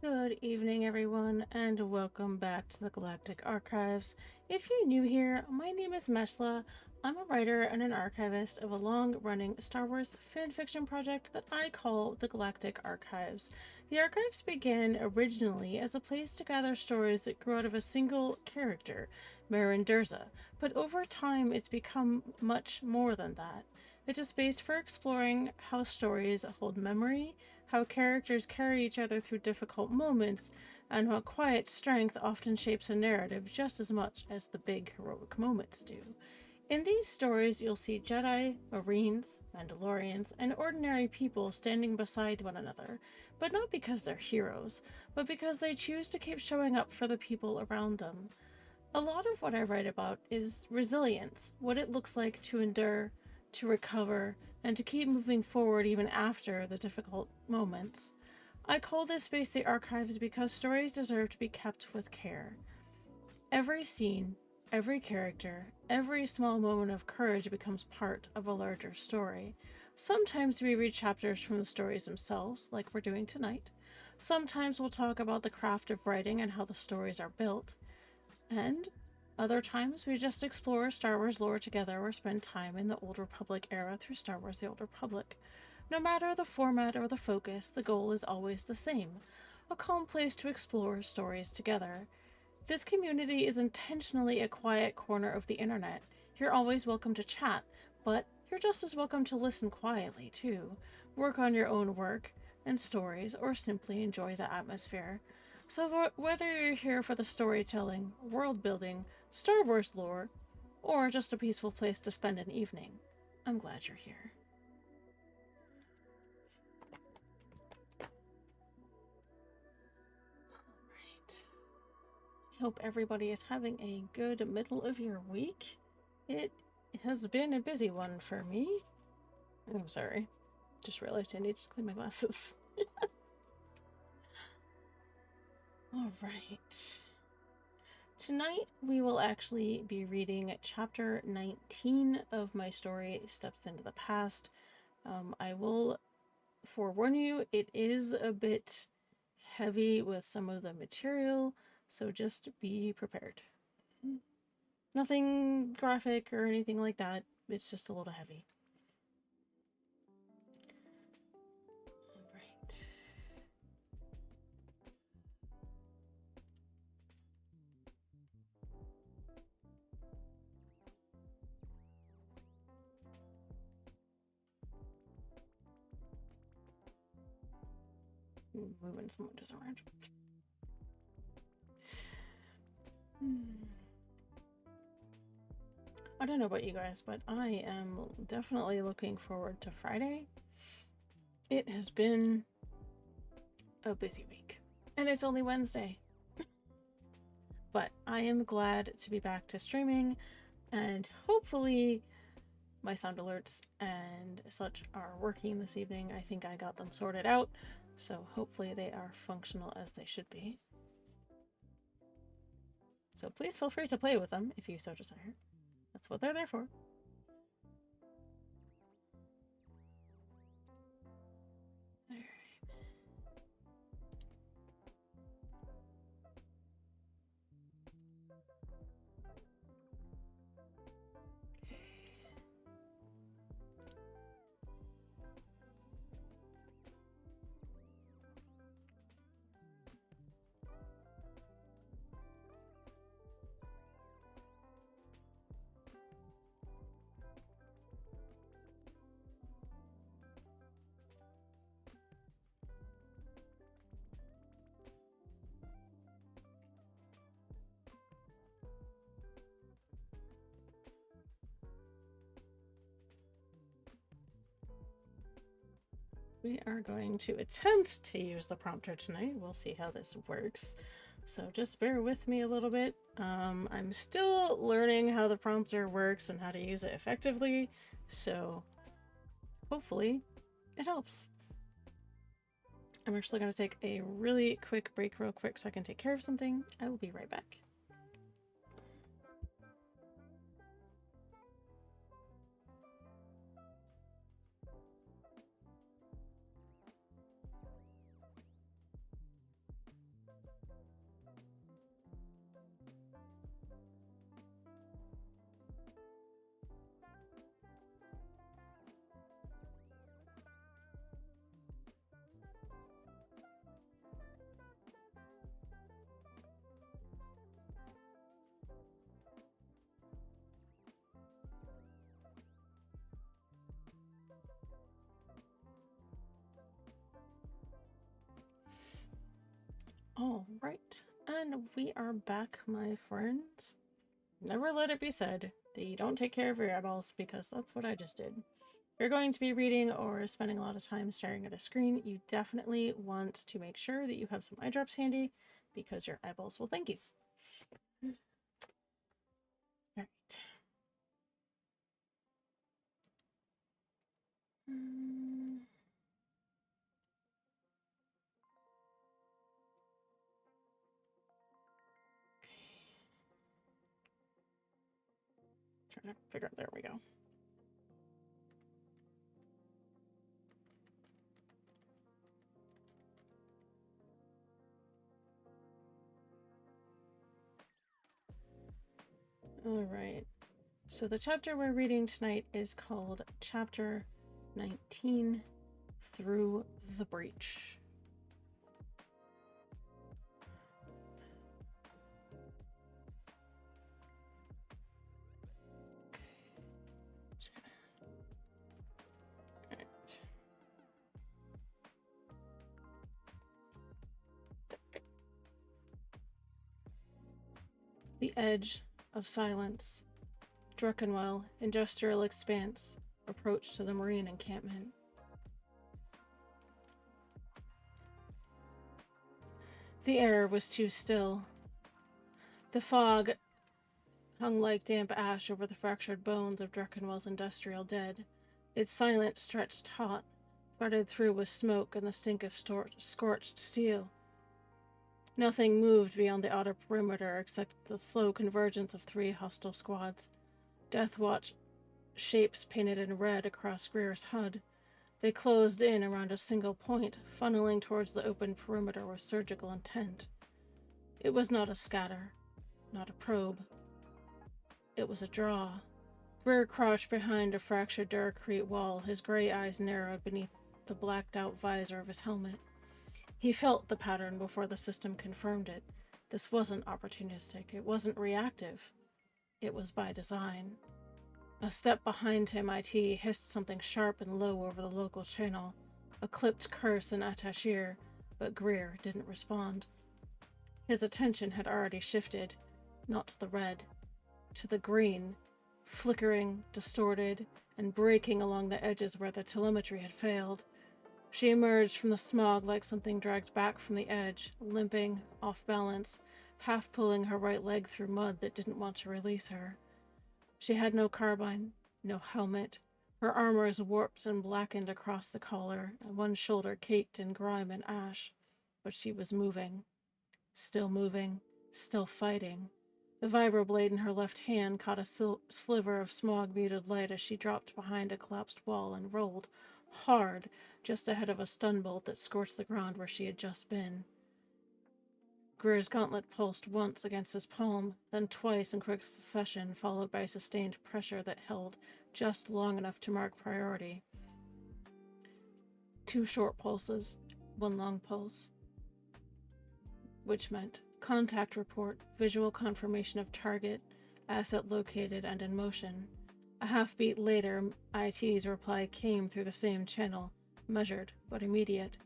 Good evening, everyone, and welcome back to the Galactic Archives. If you're new here, my name is Meshla. I'm a writer and an archivist of a long-running Star Wars fanfiction project that I call the Galactic Archives. The archives began originally as a place to gather stories that grew out of a single character, Marin Durza, but over time it's become much more than that. It's a space for exploring how stories hold memory, how characters carry each other through difficult moments, and how quiet strength often shapes a narrative just as much as the big heroic moments do. In these stories, you'll see Jedi, Marines, Mandalorians, and ordinary people standing beside one another, but not because they're heroes, but because they choose to keep showing up for the people around them. A lot of what I write about is resilience, what it looks like to endure, to recover, and to keep moving forward even after the difficult moments. I call this space the archives because stories deserve to be kept with care. Every scene, every character, every small moment of courage becomes part of a larger story. Sometimes we read chapters from the stories themselves, like we're doing tonight. Sometimes we'll talk about the craft of writing and how the stories are built. And other times we just explore Star Wars lore together or spend time in the Old Republic era through Star Wars The Old Republic. No matter the format or the focus, the goal is always the same: a calm place to explore stories together. This community is intentionally a quiet corner of the internet. You're always welcome to chat, but you're just as welcome to listen quietly, too. Work on your own work and stories, or simply enjoy the atmosphere. So, whether you're here for the storytelling, world building, Star Wars lore, or just a peaceful place to spend an evening, I'm glad you're here. Alright. I hope everybody is having a good middle of your week. It has been a busy one for me. I'm sorry. Just realized I need to clean my glasses. Alright. Tonight, we will actually be reading chapter 19 of my story, Steps into the Past. I will forewarn you, it is a bit heavy with some of the material, so just be prepared. Nothing graphic or anything like that, it's just a little heavy. Alright. Moving some windows around. I don't know about you guys, but I am definitely looking forward to Friday. It has been a busy week, and it's only Wednesday. But I am glad to be back to streaming, and hopefully my sound alerts and such are working this evening. I think I got them sorted out, so hopefully they are functional as they should be. So please feel free to play with them if you so desire. That's what they're there for. We are going to attempt to use the prompter tonight. We'll see how this works. So just bear with me a little bit. I'm still learning how the prompter works and how to use it effectively, so hopefully it helps. I'm actually going to take a really quick break real quick so I can take care of something. I will be right back. Alright, and we are back, my friends. Never let it be said that you don't take care of your eyeballs, because that's what I just did. If you're going to be reading or spending a lot of time staring at a screen, you definitely want to make sure that you have some eye drops handy, because your eyeballs will thank you. Alright. Trying to figure out, there we go. Alright, so the chapter we're reading tonight is called Chapter 19, Through the Breach. The edge of silence. Druckenwell, industrial expanse, approach to the marine encampment. The air was too still. The fog hung like damp ash over the fractured bones of Druckenwell's industrial dead. Its silence stretched taut, threaded through with smoke and the stink of scorched steel. Nothing moved beyond the outer perimeter except the slow convergence of 3 hostile squads. Deathwatch shapes painted in red across Greer's HUD. They closed in around a single point, funneling towards the open perimeter with surgical intent. It was not a scatter, not a probe. It was a draw. Greer crouched behind a fractured Duracrete wall, his gray eyes narrowed beneath the blacked-out visor of his helmet. He felt the pattern before the system confirmed it. This wasn't opportunistic. It wasn't reactive. It was by design. A step behind him, IT hissed something sharp and low over the local channel, a clipped curse in Attashir, but Greer didn't respond. His attention had already shifted, not to the red, to the green, flickering, distorted, and breaking along the edges where the telemetry had failed. She emerged from the smog like something dragged back from the edge, limping, off balance, half pulling her right leg through mud that didn't want to release her. She had no carbine, no helmet. Her armor is warped and blackened across the collar, and one shoulder caked in grime and ash. But she was moving, still fighting. The vibroblade in her left hand caught a sliver of smog-muted light as she dropped behind a collapsed wall and rolled, hard, just ahead of a stun bolt that scorched the ground where she had just been. Greer's gauntlet pulsed once against his palm, then twice in quick succession, followed by sustained pressure that held just long enough to mark priority. 2 short pulses, 1 long pulse. Which meant contact report, visual confirmation of target, asset located and in motion. A half-beat later, IT's reply came through the same channel, measured but immediate.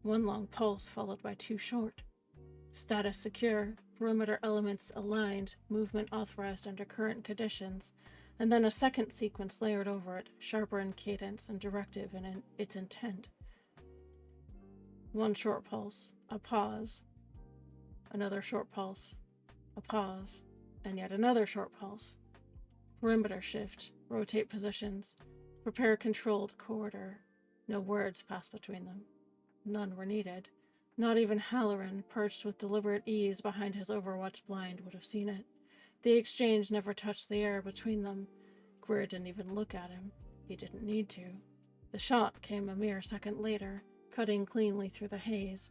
1 long pulse followed by 2 short. Status secure, perimeter elements aligned, movement authorized under current conditions, and then a second sequence layered over it, sharper in cadence and directive in its intent. 1 short pulse, a pause, another short pulse, a pause, and yet another short pulse. Perimeter shift, rotate positions, prepare controlled corridor. No words passed between them. None were needed. Not even Halloran, perched with deliberate ease behind his Overwatch blind, would have seen it. The exchange never touched the air between them. Greer didn't even look at him. He didn't need to. The shot came a mere second later, cutting cleanly through the haze.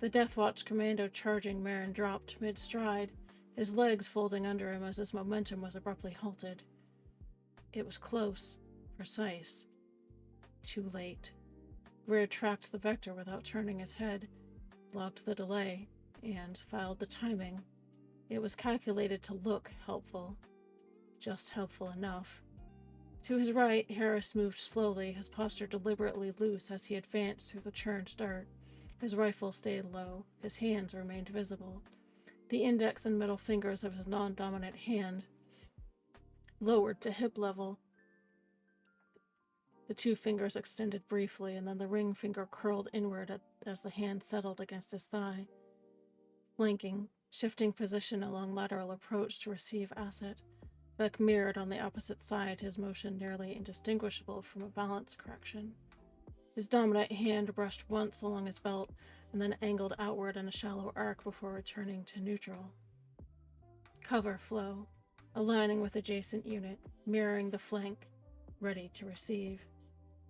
The Deathwatch commando charging Marin dropped mid-stride, his legs folding under him as his momentum was abruptly halted. It was close, precise. Too late. Greer tracked the vector without turning his head, logged the delay, and filed the timing. It was calculated to look helpful. Just helpful enough. To his right, Harris moved slowly, his posture deliberately loose as he advanced through the churned dirt. His rifle stayed low. His hands remained visible. The index and middle fingers of his non-dominant hand lowered to hip level. The two fingers extended briefly, and then the ring finger curled inward as the hand settled against his thigh. Flanking, shifting position along lateral approach to receive asset. Beck mirrored on the opposite side, his motion nearly indistinguishable from a balance correction. His dominant hand brushed once along his belt, and then angled outward in a shallow arc before returning to neutral. Cover flow, aligning with adjacent unit, mirroring the flank, ready to receive.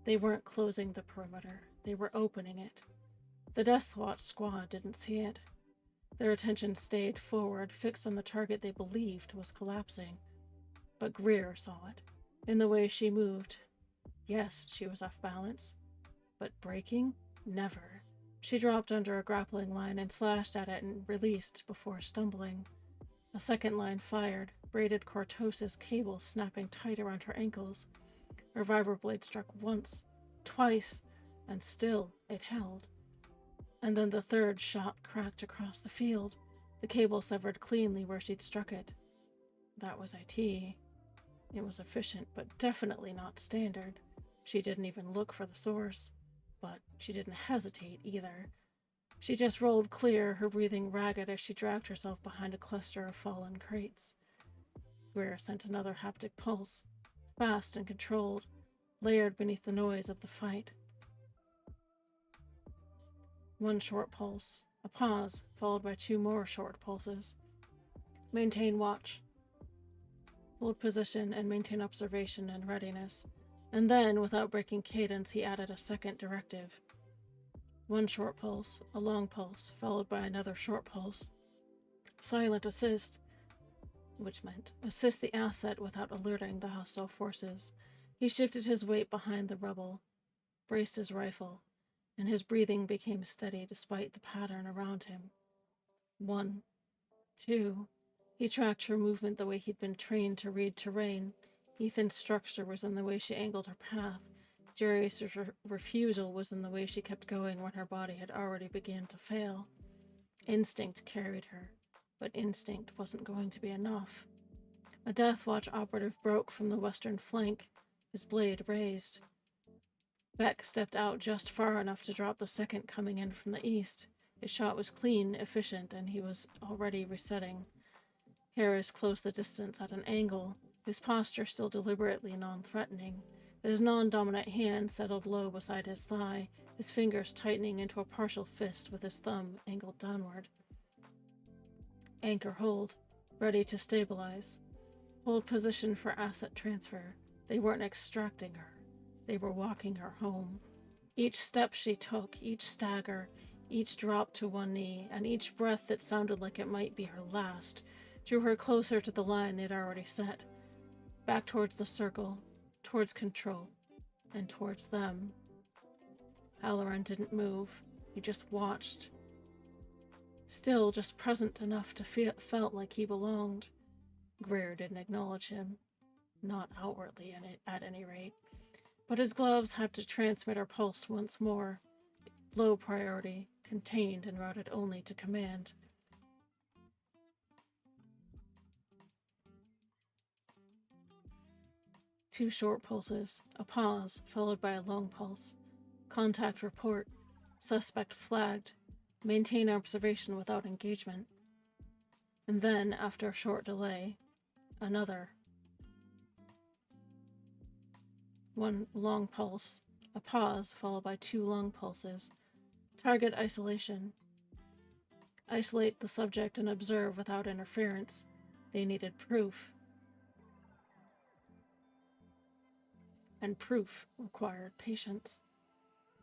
They weren't closing the perimeter, they were opening it. The Death Watch squad didn't see it. Their attention stayed forward, fixed on the target they believed was collapsing. But Greer saw it, in the way she moved. Yes, she was off balance. But breaking? Never. She dropped under a grappling line and slashed at it and released before stumbling. A second line fired, braided cortosis cable snapping tight around her ankles. Her vibroblade struck once, twice, and still it held. And then the third shot cracked across the field. The cable severed cleanly where she'd struck it. That was IT. It was efficient, but definitely not standard. She didn't even look for the source. But she didn't hesitate either. She just rolled clear, her breathing ragged as she dragged herself behind a cluster of fallen crates. Greer sent another haptic pulse, fast and controlled, layered beneath the noise of the fight. One short pulse, a pause, followed by two more short pulses. Maintain watch. Hold position and maintain observation and readiness. And then, without breaking cadence, he added a second directive. One short pulse, a long pulse, followed by another short pulse. Silent assist, which meant assist the asset without alerting the hostile forces. He shifted his weight behind the rubble, braced his rifle, and his breathing became steady despite the pattern around him. 1, 2. He tracked her movement the way he'd been trained to read terrain. Ethan's structure was in the way she angled her path. Jerry's refusal was in the way she kept going when her body had already begun to fail. Instinct carried her, but instinct wasn't going to be enough. A Death Watch operative broke from the western flank, his blade raised. Beck stepped out just far enough to drop the second coming in from the east. His shot was clean, efficient, and he was already resetting. Harris closed the distance at an angle, his posture still deliberately non-threatening. His non-dominant hand settled low beside his thigh, his fingers tightening into a partial fist with his thumb angled downward. Anchor hold, ready to stabilize. Hold position for asset transfer. They weren't extracting her. They were walking her home. Each step she took, each stagger, each drop to one knee, and each breath that sounded like it might be her last, drew her closer to the line they'd already set. Back towards the circle, towards control, and towards them. Halloran didn't move. He just watched. Still just present enough to felt like he belonged. Greer didn't acknowledge him. Not outwardly, at any rate. But his gloves had to transmit her pulse once more. Low priority, contained and routed only to command. Two short pulses, a pause, followed by a long pulse. Contact report. Suspect flagged. Maintain observation without engagement. And then, after a short delay, another. One long pulse, a pause, followed by two long pulses. Target isolation. Isolate the subject and observe without interference. They needed proof. And proof required patience.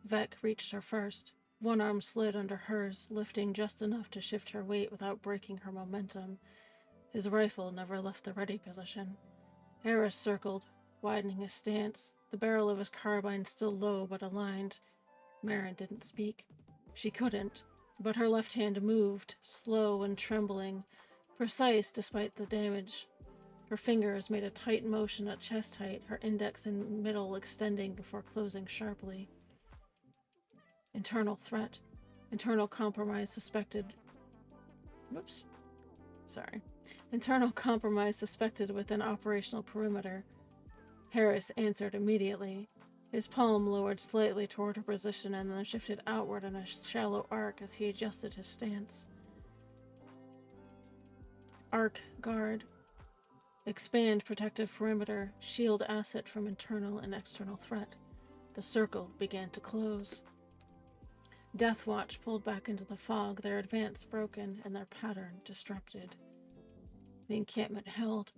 Vec reached her first. One arm slid under hers, lifting just enough to shift her weight without breaking her momentum. His rifle never left the ready position. Harris circled, widening his stance, the barrel of his carbine still low but aligned. Marin didn't speak. She couldn't, but her left hand moved, slow and trembling, precise despite the damage. Her fingers made a tight motion at chest height, her index and middle extending before closing sharply. Internal threat. Internal compromise suspected. Whoops. Sorry. Internal compromise suspected within operational perimeter. Harris answered immediately. His palm lowered slightly toward her position and then shifted outward in a shallow arc as he adjusted his stance. Arc guard. Expand protective perimeter. Shield asset from internal and external threat. The circle began to close. Death Watch pulled back into the fog, their advance broken and their pattern disrupted. The encampment held.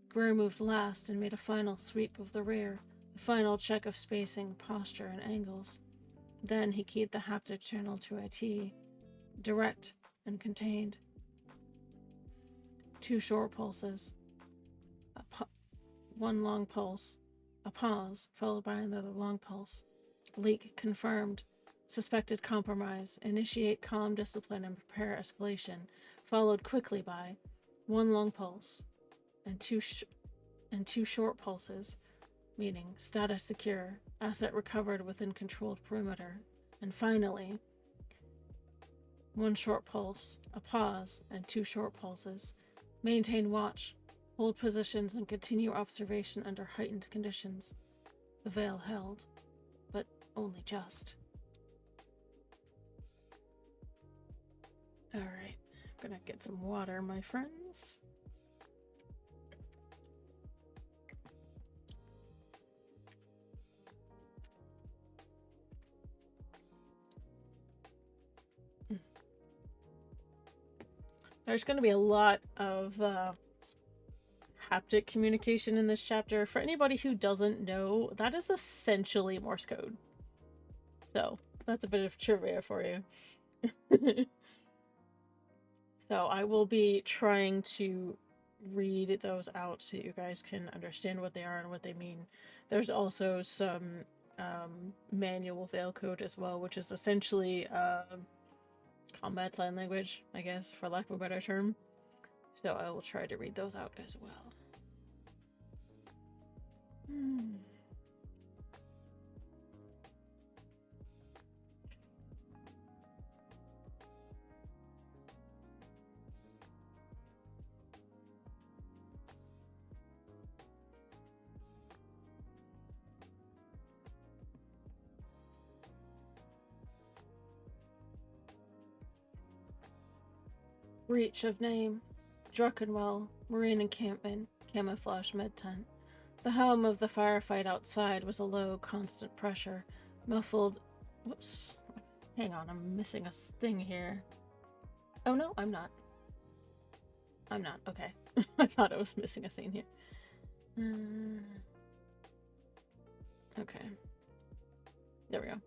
Greer moved last and made a final sweep of the rear, a final check of spacing, posture, and angles. Then he keyed the haptic channel to IT, direct and contained. 2 short pulses. One long pulse. A pause, followed by another long pulse. Leak confirmed. Suspected compromise. Initiate calm discipline and prepare escalation. Followed quickly by 1 long pulse and two short pulses, meaning status secure, asset recovered within controlled perimeter. And finally, 1 short pulse, a pause, and 2 short pulses. Maintain watch. Hold positions and continue observation under heightened conditions. The veil held, but only just. Alright, I'm gonna get some water, my friends. There's gonna be a lot of haptic communication in this chapter. For anybody who doesn't know, that is essentially Morse code. So, that's a bit of trivia for you. So, I will be trying to read those out so you guys can understand what they are and what they mean. There's also some manual veil code as well, which is essentially combat sign language, I guess, for lack of a better term. So I will try to read those out as well. Breach of name. Druckenwell, Marine encampment, camouflage med-tent. The hum of the firefight outside was a low, constant pressure, muffled... Whoops. Hang on, I'm missing a thing here. Oh no, I'm not. I'm not, okay. I thought I was missing a scene here. Okay. There we go.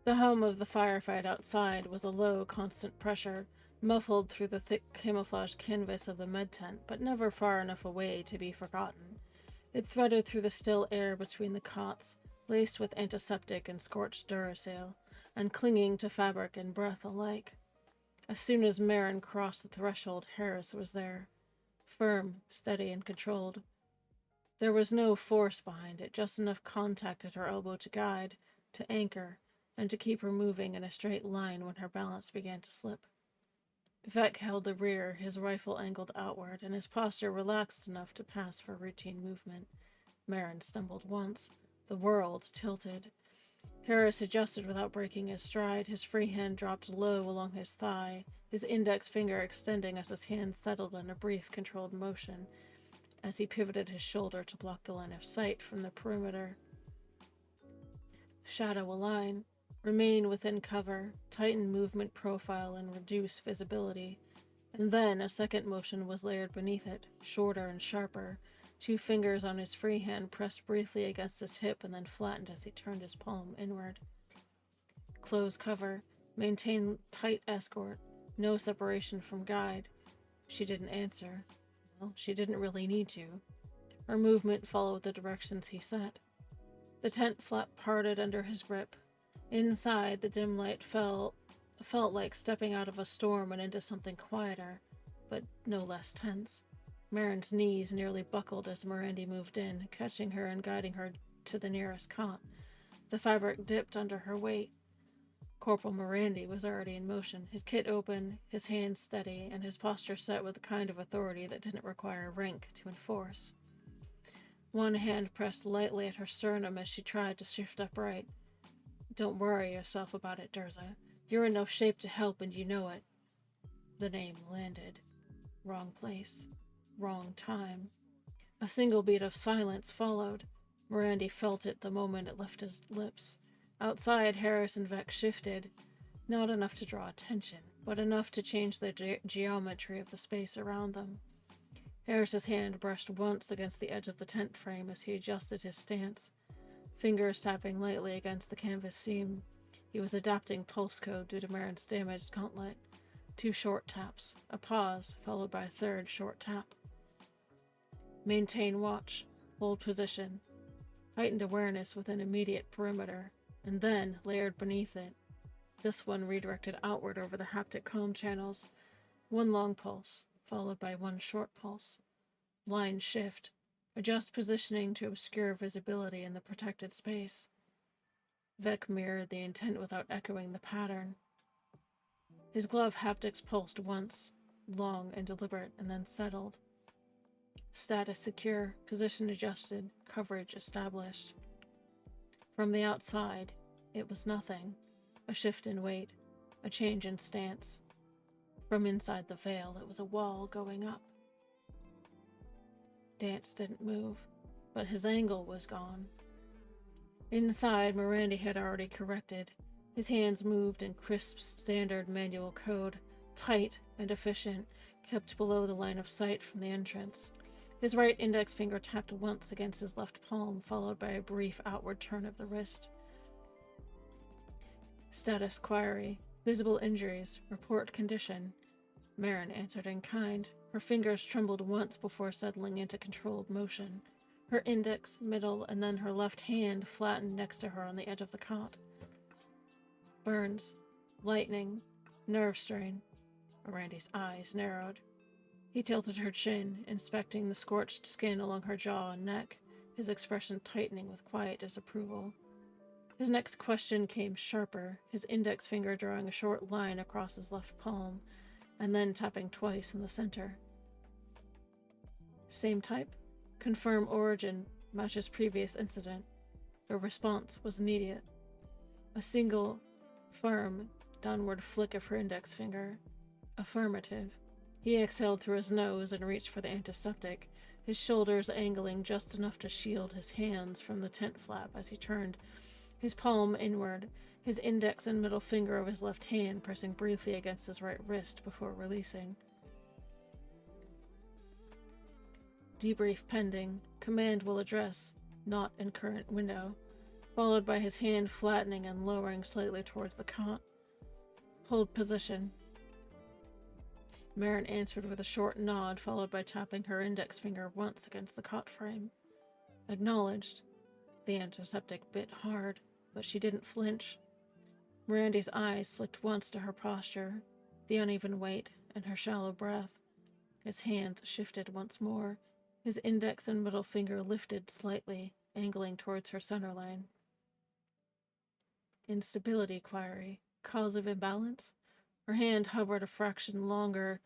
The hum of the firefight outside was a low, constant pressure, muffled through the thick camouflage canvas of the med-tent, but never far enough away to be forgotten. It threaded through the still air between the cots, laced with antiseptic and scorched Duracell, and clinging to fabric and breath alike. As soon as Marin crossed the threshold, Harris was there. Firm, steady, and controlled. There was no force behind it, just enough contact at her elbow to guide, to anchor, and to keep her moving in a straight line when her balance began to slip. Vec held the rear, his rifle angled outward, and his posture relaxed enough to pass for routine movement. Marin stumbled once. The world tilted. Harris adjusted without breaking his stride. His free hand dropped low along his thigh, his index finger extending as his hand settled in a brief, controlled motion, as he pivoted his shoulder to block the line of sight from the perimeter. Shadow align. Remain within cover, tighten movement profile, and reduce visibility. And then a second motion was layered beneath it, shorter and sharper. 2 fingers on his free hand pressed briefly against his hip and then flattened as he turned his palm inward. Close cover. Maintain tight escort. No separation from guide. She didn't answer. Well, she didn't really need to. Her movement followed the directions he set. The tent flap parted under his grip. Inside, the dim light felt like stepping out of a storm and into something quieter, but no less tense. Marin's knees nearly buckled as Mirandy moved in, catching her and guiding her to the nearest cot. The fabric dipped under her weight. Corporal Morandi was already in motion, his kit open, his hands steady, and his posture set with the kind of authority that didn't require rank to enforce. One hand pressed lightly at her sternum as she tried to shift upright. "Don't worry yourself about it, Durza. You're in no shape to help, and you know it." The name landed. Wrong place. Wrong time. A single beat of silence followed. Morandi felt it the moment it left his lips. Outside, Harris and Vex shifted. Not enough to draw attention, but enough to change the geometry of the space around them. Harris's hand brushed once against the edge of the tent frame as he adjusted his stance, fingers tapping lightly against the canvas seam. He was adapting pulse code due to Marin's damaged gauntlet. 2 short taps, a pause, followed by a third short tap. Maintain watch, hold position, heightened awareness within immediate perimeter, and then, layered beneath it, this one redirected outward over the haptic comm channels. 1 long pulse, followed by 1 short pulse. Line shift, adjust positioning to obscure visibility in the protected space. Vec mirrored the intent without echoing the pattern. His glove haptics pulsed once, long and deliberate, and then settled. Status secure, position adjusted, coverage established. From the outside, it was nothing. A shift in weight, a change in stance. From inside the veil, it was a wall going up. Dance didn't move, but his angle was gone. Inside, Morandi had already corrected. His hands moved in crisp, standard manual code, tight and efficient, kept below the line of sight from the entrance. His right index finger tapped once against his left palm, followed by a brief outward turn of the wrist. Status query. Visible injuries. Report condition. Marin answered in kind. Her fingers trembled once before settling into controlled motion. Her index, middle, and then her left hand flattened next to her on the edge of the cot. Burns. Lightning. Nerve strain. Morandi's eyes narrowed. He tilted her chin, inspecting the scorched skin along her jaw and neck, his expression tightening with quiet disapproval. His next question came sharper, his index finger drawing a short line across his left palm, and then tapping twice in the center. Same type? Confirm origin, matches previous incident. The response was immediate. A single, firm, downward flick of her index finger. Affirmative. He exhaled through his nose and reached for the antiseptic, his shoulders angling just enough to shield his hands from the tent flap as he turned, his palm inward, his index and middle finger of his left hand pressing briefly against his right wrist before releasing. Debrief pending. Command will address. Not in current window. Followed by his hand flattening and lowering slightly towards the cot. Hold position. Marin answered with a short nod, followed by tapping her index finger once against the cot frame. Acknowledged. The antiseptic bit hard, but she didn't flinch. Mirandi's eyes flicked once to her posture, the uneven weight, and her shallow breath. His hand shifted once more, his index and middle finger lifted slightly, angling towards her center line. Instability query. Cause of imbalance? Her hand hovered a fraction longer,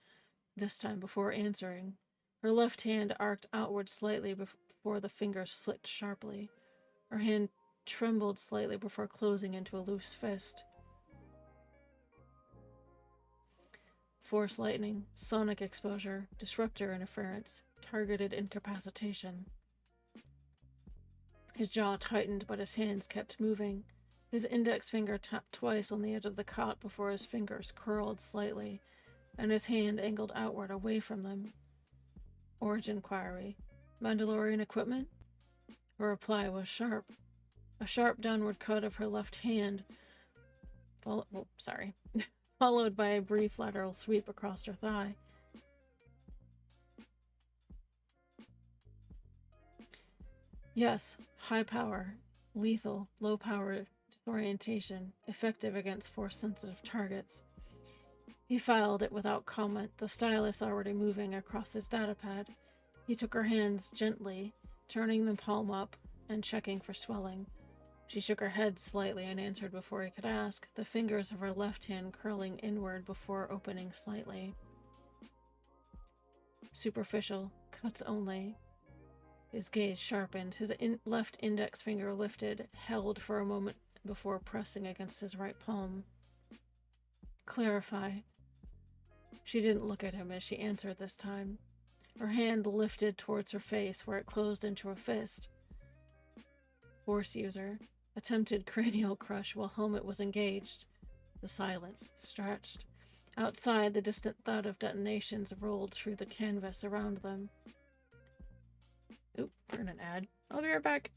this time before answering. Her left hand arced outward slightly before the fingers flicked sharply. Her hand trembled slightly before closing into a loose fist. Force lightning, sonic exposure, disruptor interference, targeted incapacitation. His jaw tightened, but his hands kept moving. His index finger tapped twice on the edge of the cot before his fingers curled slightly, and his hand angled outward away from them. Origin query. Mandalorian equipment? Her reply was sharp. A sharp downward cut of her left hand, followed by a brief lateral sweep across her thigh. Yes, high power, lethal, low power disorientation, effective against force-sensitive targets. He filed it without comment, the stylus already moving across his datapad. He took her hands gently, turning the palm up and checking for swelling. She shook her head slightly and answered before he could ask, the fingers of her left hand curling inward before opening slightly. Superficial, cuts only. His gaze sharpened, his left index finger lifted, held for a moment before pressing against his right palm. Clarify. She didn't look at him as she answered this time. Her hand lifted towards her face where it closed into a fist. Force user. Attempted cranial crush while helmet was engaged. The silence stretched. Outside, the distant thud of detonations rolled through the canvas around them. Oop, turn an ad. I'll be right back.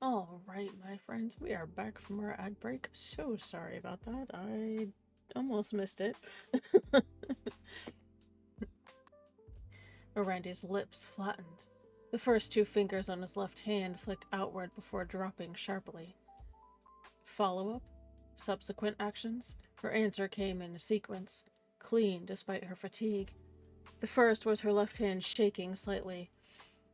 All right, my friends, we are back from our ad break. So sorry about that. I almost missed it. Miranda's lips flattened. The first two fingers on his left hand flicked outward before dropping sharply. Follow-up? Subsequent actions? Her answer came in a sequence, clean despite her fatigue. The first was her left hand shaking slightly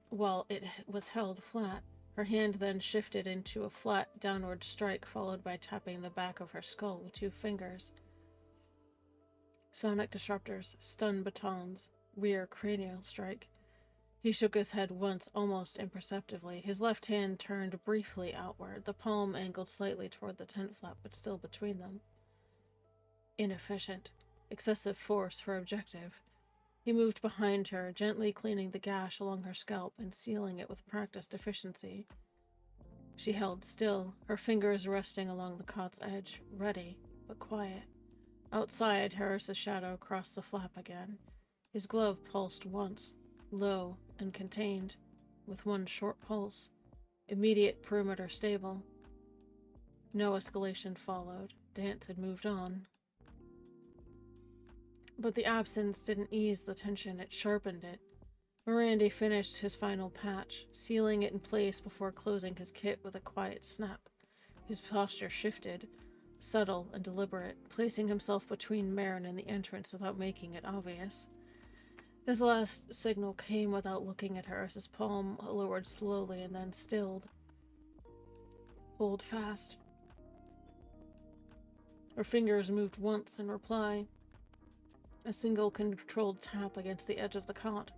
while it was held flat. Her hand then shifted into a flat downward strike followed by tapping the back of her skull with two fingers. Sonic disruptors, stun batons, rear cranial strike. He shook his head once, almost imperceptibly. His left hand turned briefly outward, the palm angled slightly toward the tent flap, but still between them. Inefficient. Excessive force for objective. He moved behind her, gently cleaning the gash along her scalp and sealing it with practiced efficiency. She held still, her fingers resting along the cot's edge, ready, but quiet. Outside, Harris's shadow crossed the flap again. His glove pulsed once, low and contained, with one short pulse. Immediate perimeter stable. No escalation followed. Dance had moved on. But the absence didn't ease the tension, it sharpened it. Miranda finished his final patch, sealing it in place before closing his kit with a quiet snap. His posture shifted, subtle and deliberate, placing himself between Marin and the entrance without making it obvious. His last signal came without looking at her as his palm lowered slowly and then stilled. Hold fast. Her fingers moved once in reply. A single controlled tap against the edge of the cot.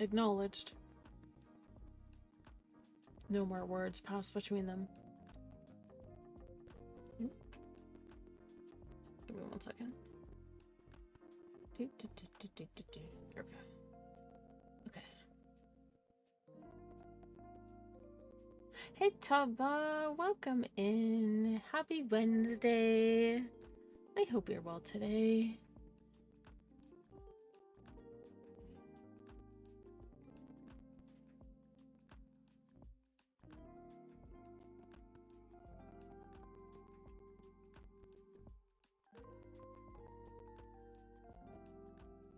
Acknowledged. No more words passed between them. Give me 1 second. There we go. Okay. Hey Taba, welcome in. Happy Wednesday. I hope you're well today.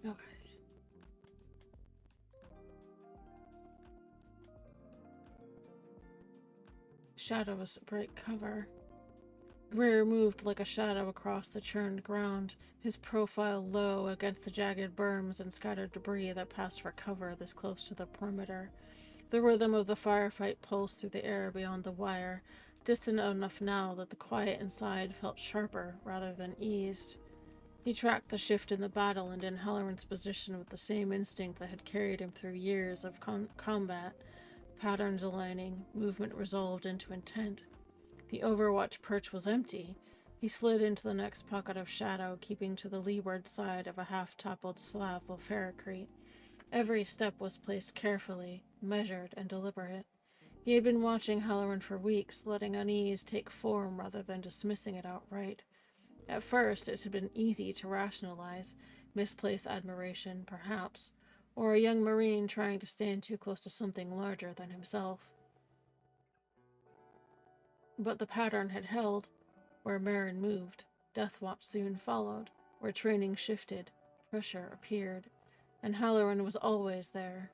Okay. Shadows break cover. Greer moved like a shadow across the churned ground, his profile low against the jagged berms and scattered debris that passed for cover this close to the perimeter. The rhythm of the firefight pulsed through the air beyond the wire, distant enough now that the quiet inside felt sharper rather than eased. He tracked the shift in the battle and in Halloran's position with the same instinct that had carried him through years of combat, patterns aligning, movement resolved into intent. The Overwatch perch was empty. He slid into the next pocket of shadow, keeping to the leeward side of a half-toppled slab of ferrocrete. Every step was placed carefully, measured, and deliberate. He had been watching Halloran for weeks, letting unease take form rather than dismissing it outright. At first, it had been easy to rationalize, misplaced admiration, perhaps, or a young Marine trying to stand too close to something larger than himself. But the pattern had held. Where Marin moved, Deathwatch soon followed. Where training shifted, pressure appeared. And Halloran was always there.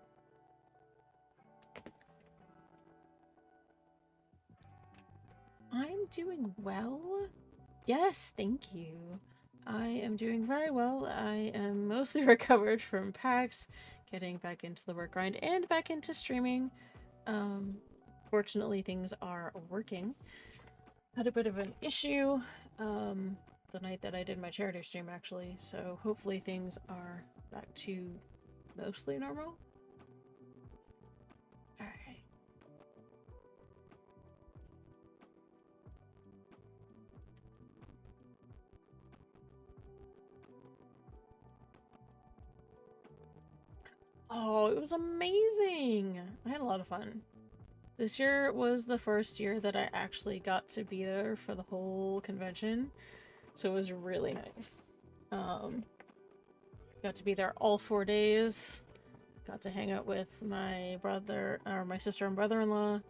I'm doing well. Yes, thank you. I am doing very well. I am mostly recovered from PAX, getting back into the work grind, and back into streaming. Fortunately, things are working. Had a bit of an issue the night that I did my charity stream, actually, so hopefully things are back to mostly normal. Alright. Oh, it was amazing! I had a lot of fun. This year was the first year that I actually got to be there for the whole convention, so it was really nice. Got to be there all 4 days. Got to hang out with my brother, or my sister and brother-in-law.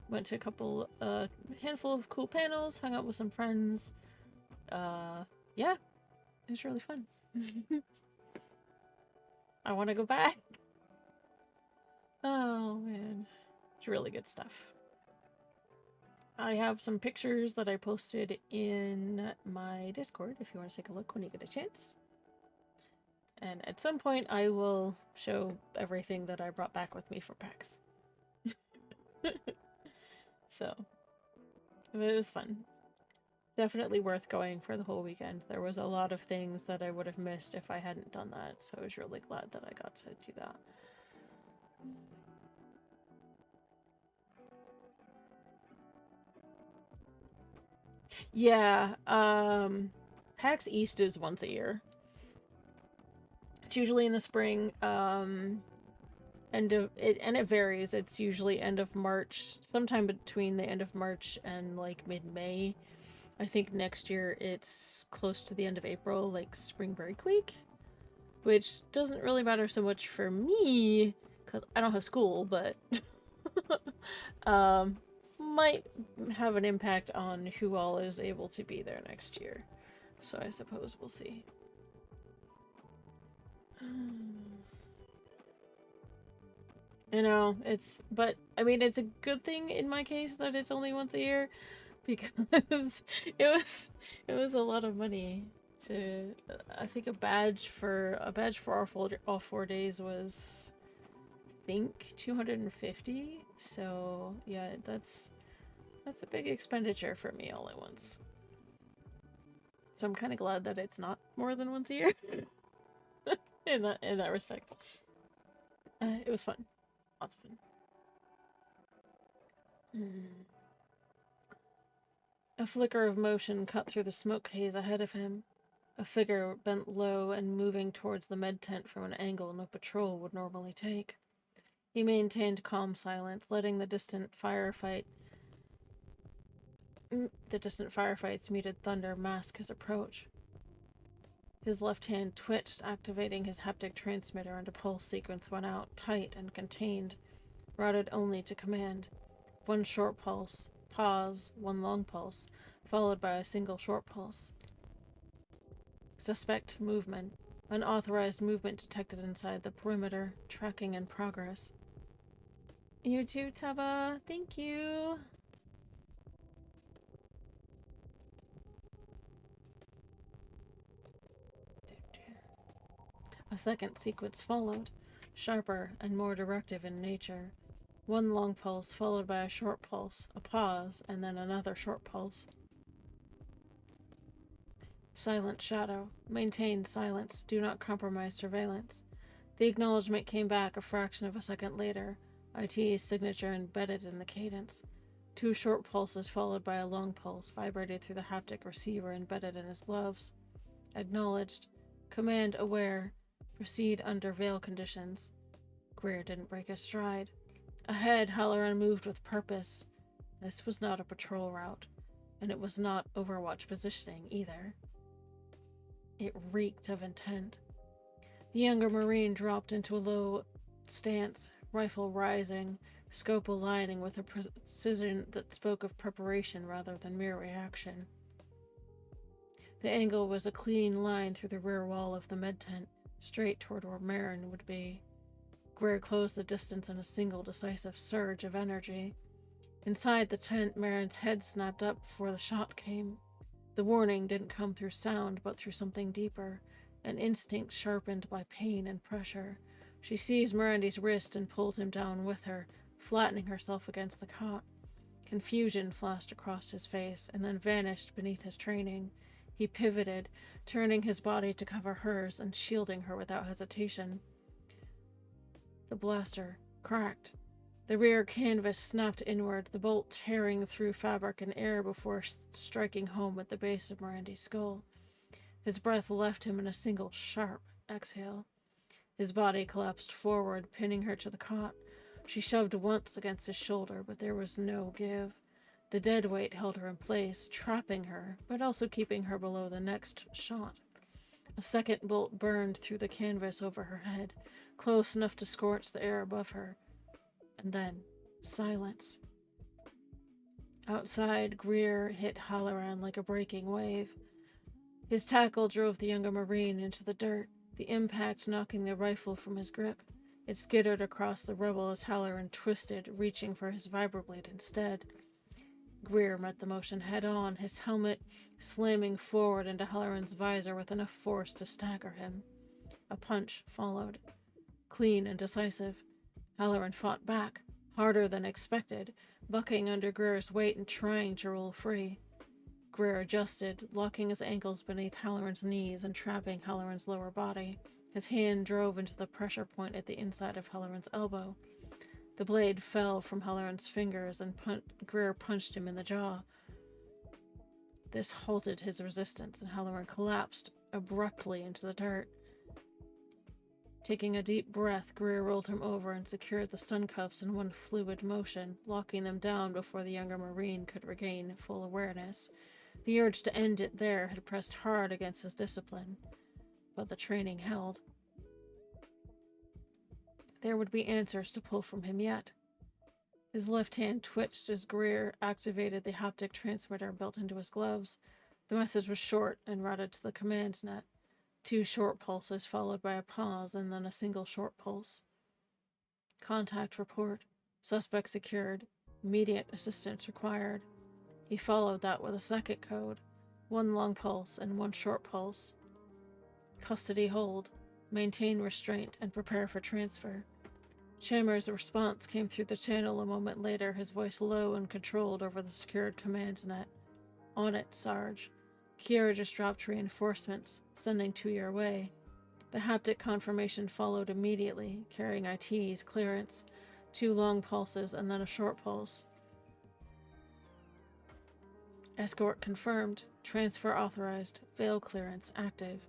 Went to a couple, handful of cool panels, hung out with some friends. Yeah, it was really fun. I want to go back. Oh, man. It's really good stuff. I have some pictures that I posted in my Discord if you want to take a look when you get a chance. And at some point, I will show everything that I brought back with me from PAX. So, it was fun. Definitely worth going for the whole weekend. There was a lot of things that I would have missed if I hadn't done that, so I was really glad that I got to do that. Yeah, PAX East is once a year. It's usually in the spring, end of it, and it varies. It's usually end of March, sometime between the end of March and like mid-May. I think next year it's close to the end of April, like spring break week, which doesn't really matter so much for me because I don't have school, but might have an impact on who all is able to be there next year. So I suppose we'll see. You know, but I mean, it's a good thing in my case that it's only once a year because it was a lot of money to, I think a badge for all 4 days was, I think, 250. So yeah, that's a big expenditure for me all at once. So I'm kind of glad that it's not more than once a year in that respect. It was fun. Lots of fun. A flicker of motion cut through the smoke haze ahead of him. A figure bent low and moving towards the med tent from an angle no patrol would normally take. He maintained calm silence, letting the distant firefights muted thunder mask his approach. His left hand twitched, activating his haptic transmitter, and a pulse sequence went out, tight and contained, routed only to command. One short pulse, pause, one long pulse, followed by a single short pulse. Suspect movement. Unauthorized movement detected inside the perimeter. Tracking in progress. You too, Tubba. Thank you. A second sequence followed, sharper and more directive in nature. One long pulse followed by a short pulse, a pause, and then another short pulse. Silent shadow. Maintain silence. Do not compromise surveillance. The acknowledgement came back a fraction of a second later, IT's signature embedded in the cadence. Two short pulses followed by a long pulse vibrated through the haptic receiver embedded in his gloves. Acknowledged. Command aware. Proceed under veil conditions. Greer didn't break his stride. Ahead, Halloran moved with purpose. This was not a patrol route, and it was not Overwatch positioning either. It reeked of intent. The younger Marine dropped into a low stance, rifle rising, scope aligning with a precision that spoke of preparation rather than mere reaction. The angle was a clean line through the rear wall of the med tent, straight toward where Marin would be. Greer closed the distance in a single decisive surge of energy. Inside the tent, Marin's head snapped up before the shot came. The warning didn't come through sound, but through something deeper, an instinct sharpened by pain and pressure. She seized Mirandy's wrist and pulled him down with her, flattening herself against the cot. Confusion flashed across his face and then vanished beneath his training. He pivoted, turning his body to cover hers and shielding her without hesitation. The blaster cracked. The rear canvas snapped inward, the bolt tearing through fabric and air before striking home at the base of Mirandy's skull. His breath left him in a single sharp exhale. His body collapsed forward, pinning her to the cot. She shoved once against his shoulder, but there was no give. The dead weight held her in place, trapping her, but also keeping her below the next shot. A second bolt burned through the canvas over her head, close enough to scorch the air above her. And then, silence. Outside, Greer hit Halloran like a breaking wave. His tackle drove the younger Marine into the dirt, the impact knocking the rifle from his grip. It skittered across the rubble as Halloran twisted, reaching for his vibroblade instead. Greer met the motion head-on, his helmet slamming forward into Halloran's visor with enough force to stagger him. A punch followed, clean and decisive. Halloran fought back, harder than expected, bucking under Greer's weight and trying to roll free. Greer adjusted, locking his ankles beneath Halloran's knees and trapping Halloran's lower body. His hand drove into the pressure point at the inside of Halloran's elbow. The blade fell from Halloran's fingers and Greer punched him in the jaw. This halted his resistance, and Halloran collapsed abruptly into the dirt. Taking a deep breath, Greer rolled him over and secured the stun cuffs in one fluid motion, locking them down before the younger Marine could regain full awareness. The urge to end it there had pressed hard against his discipline, but the training held. There would be answers to pull from him yet. His left hand twitched as Greer activated the haptic transmitter built into his gloves. The message was short and routed to the command net. 2 short pulses followed by a pause and then a single short pulse. Contact report. Suspect secured. Immediate assistance required. He followed that with a second code. 1 long pulse and 1 short pulse. Custody hold. Maintain restraint and prepare for transfer. Chammer's response came through the channel a moment later, his voice low and controlled over the secured command net. On it, Sarge. Kiera just dropped reinforcements, sending 2 your way. The haptic confirmation followed immediately, carrying IT's clearance, 2 long pulses and then a short pulse. Escort confirmed. Transfer authorized. Veil clearance active.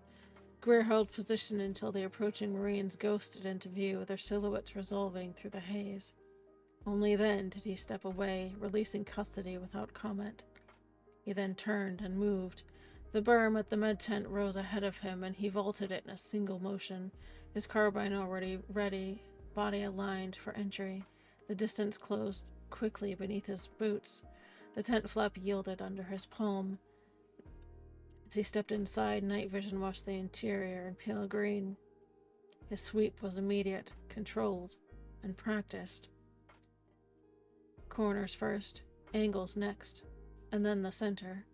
Greer held position until the approaching Marines ghosted into view, their silhouettes resolving through the haze. Only then did he step away, releasing custody without comment. He then turned and moved. The berm at the med tent rose ahead of him, and he vaulted it in a single motion, his carbine already ready, body aligned for entry. The distance closed quickly beneath his boots. The tent flap yielded under his palm. As he stepped inside, night vision washed the interior in pale green. His sweep was immediate, controlled, and practiced. Corners first, angles next, and then the center.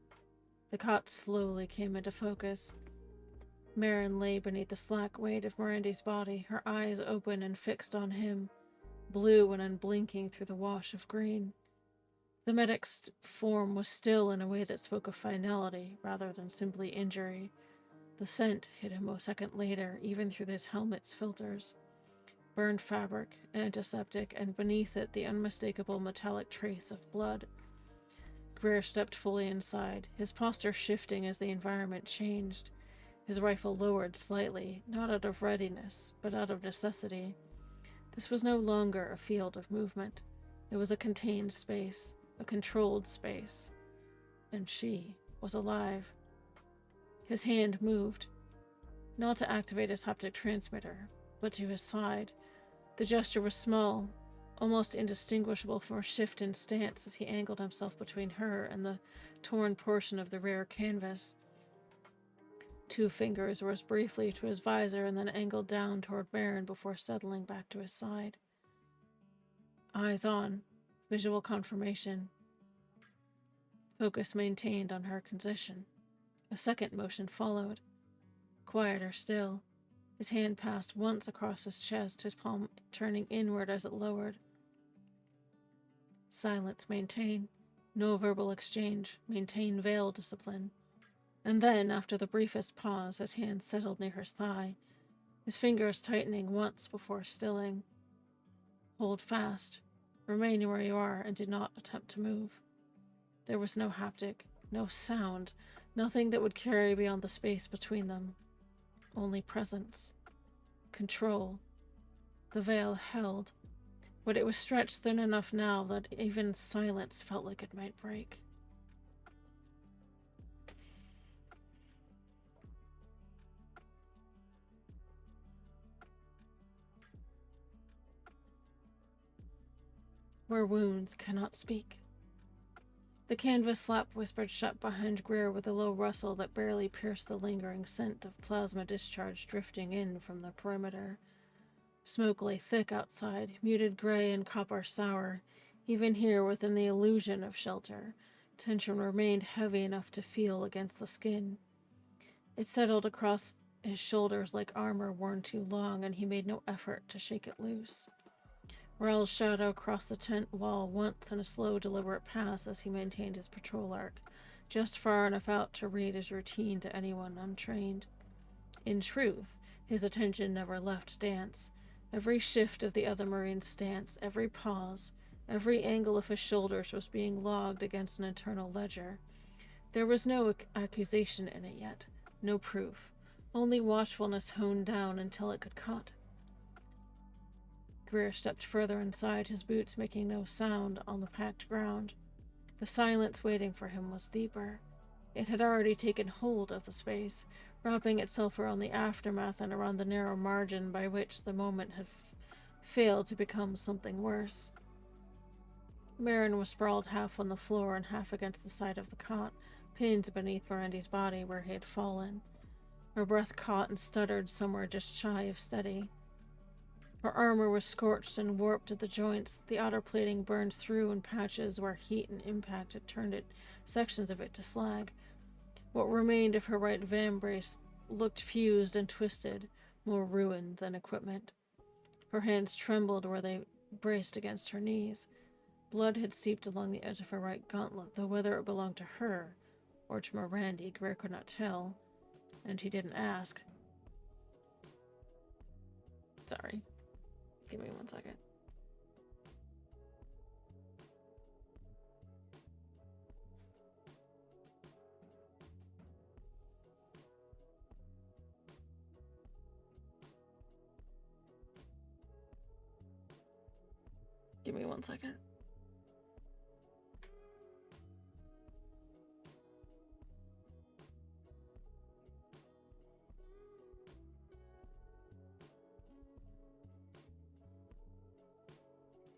The cot slowly came into focus. Marin lay beneath the slack weight of Mirandy's body, her eyes open and fixed on him, blue and unblinking through the wash of green. The medic's form was still in a way that spoke of finality rather than simply injury. The scent hit him a second later, even through his helmet's filters. Burned fabric, antiseptic, and beneath it the unmistakable metallic trace of blood. Greer stepped fully inside, his posture shifting as the environment changed. His rifle lowered slightly, not out of readiness, but out of necessity. This was no longer a field of movement. It was a contained space, a controlled space. And she was alive. His hand moved, not to activate his haptic transmitter, but to his side. The gesture was small, almost indistinguishable from a shift in stance as he angled himself between her and the torn portion of the rear canvas. 2 fingers rose briefly to his visor and then angled down toward Marin before settling back to his side. Eyes on, visual confirmation. Focus maintained on her condition. A second motion followed. Quieter still. His hand passed once across his chest, his palm turning inward as it lowered. Silence maintained. No verbal exchange. Maintain veil discipline. And then, after the briefest pause, his hand settled near his thigh, his fingers tightening once before stilling. Hold fast. Remain where you are and do not attempt to move. There was no haptic, no sound, nothing that would carry beyond the space between them. Only presence. Control. The veil held, but it was stretched thin enough now that even silence felt like it might break. Where wounds cannot speak. The canvas flap whispered shut behind Greer with a low rustle that barely pierced the lingering scent of plasma discharge drifting in from the perimeter. Smoke lay thick outside, muted gray and copper sour. Even here, within the illusion of shelter, tension remained heavy enough to feel against the skin. It settled across his shoulders like armor worn too long, and he made no effort to shake it loose. Rel's shadow crossed the tent wall once in a slow, deliberate pass as he maintained his patrol arc, just far enough out to read his routine to anyone untrained. In truth, his attention never left dance. Every shift of the other Marine's stance, every pause, every angle of his shoulders was being logged against an internal ledger. There was no accusation in it yet, no proof, only watchfulness honed down until it could cut. Greer stepped further inside, his boots making no sound on the packed ground. The silence waiting for him was deeper. It had already taken hold of the space, wrapping itself around the aftermath and around the narrow margin by which the moment had failed to become something worse. Marin was sprawled half on the floor and half against the side of the cot, pinned beneath Mirandy's body where he had fallen. Her breath caught and stuttered somewhere just shy of steady. Her armor was scorched and warped at the joints, the outer plating burned through in patches where heat and impact had turned sections of it to slag. What remained of her right vambrace looked fused and twisted, more ruined than equipment. Her hands trembled where they braced against her knees. Blood had seeped along the edge of her right gauntlet, though whether it belonged to her or to Mirandy, Greer could not tell, and he didn't ask. Sorry. Give me 1 second. Give me 1 second.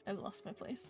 I lost my place.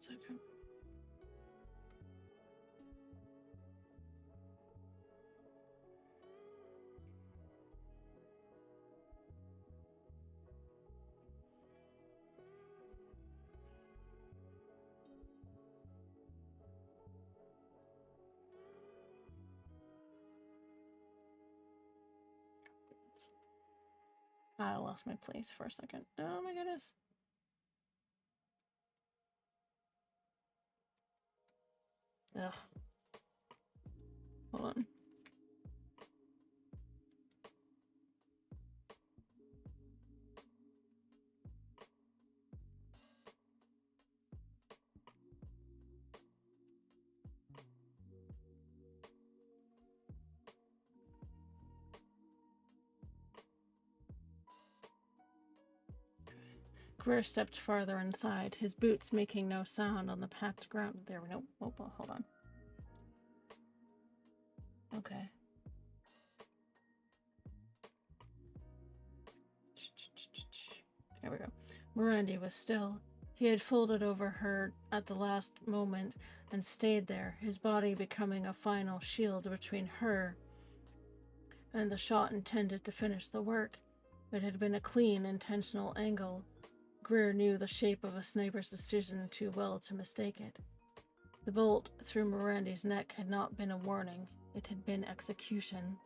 second. I lost my place for a second. Oh my goodness. Ugh. Hold on. Greer stepped farther inside, his boots making no sound on the packed ground. There we go. Oh, hold on. Okay. There we go. Miranda was still. He had folded over her at the last moment and stayed there, his body becoming a final shield between her and the shot intended to finish the work. It had been a clean, intentional angle. Greer knew the shape of a sniper's decision too well to mistake it. The bolt through Miranda's neck had not been a warning. It had been execution.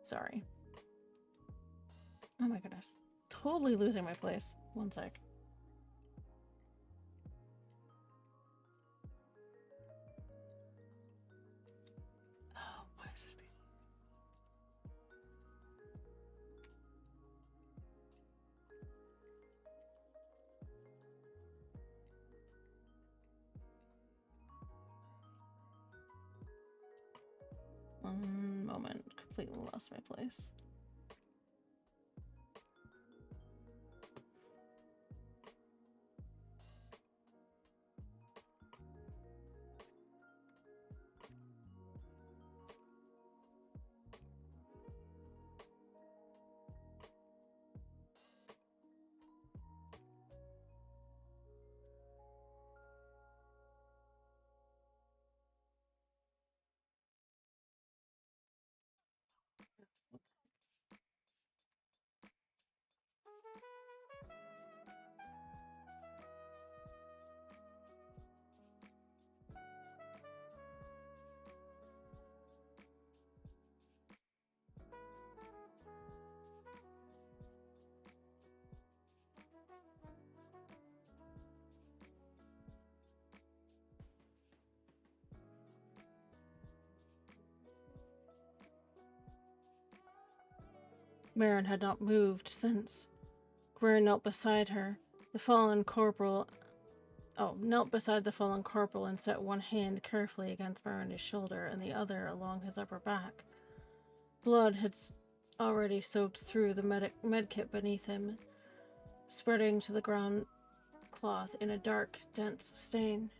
Sorry. Oh my goodness. Totally losing my place. One sec. Oh, why is this being... One moment. Completely lost my place. Marin had not moved since. Greer knelt beside her. Knelt beside the fallen corporal and set one hand carefully against Miranda's shoulder and the other along his upper back. Blood had already soaked through the medkit beneath him, spreading to the ground cloth in a dark, dense stain.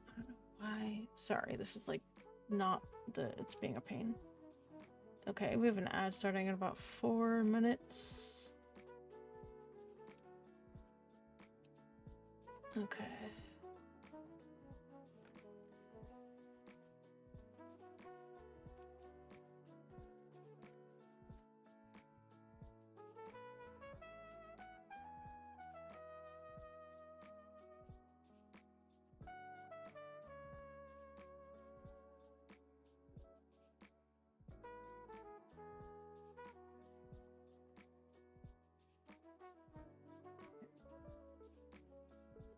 I don't know why. Sorry, this is like not it's being a pain. Okay, we have an ad starting in about 4 minutes. Okay.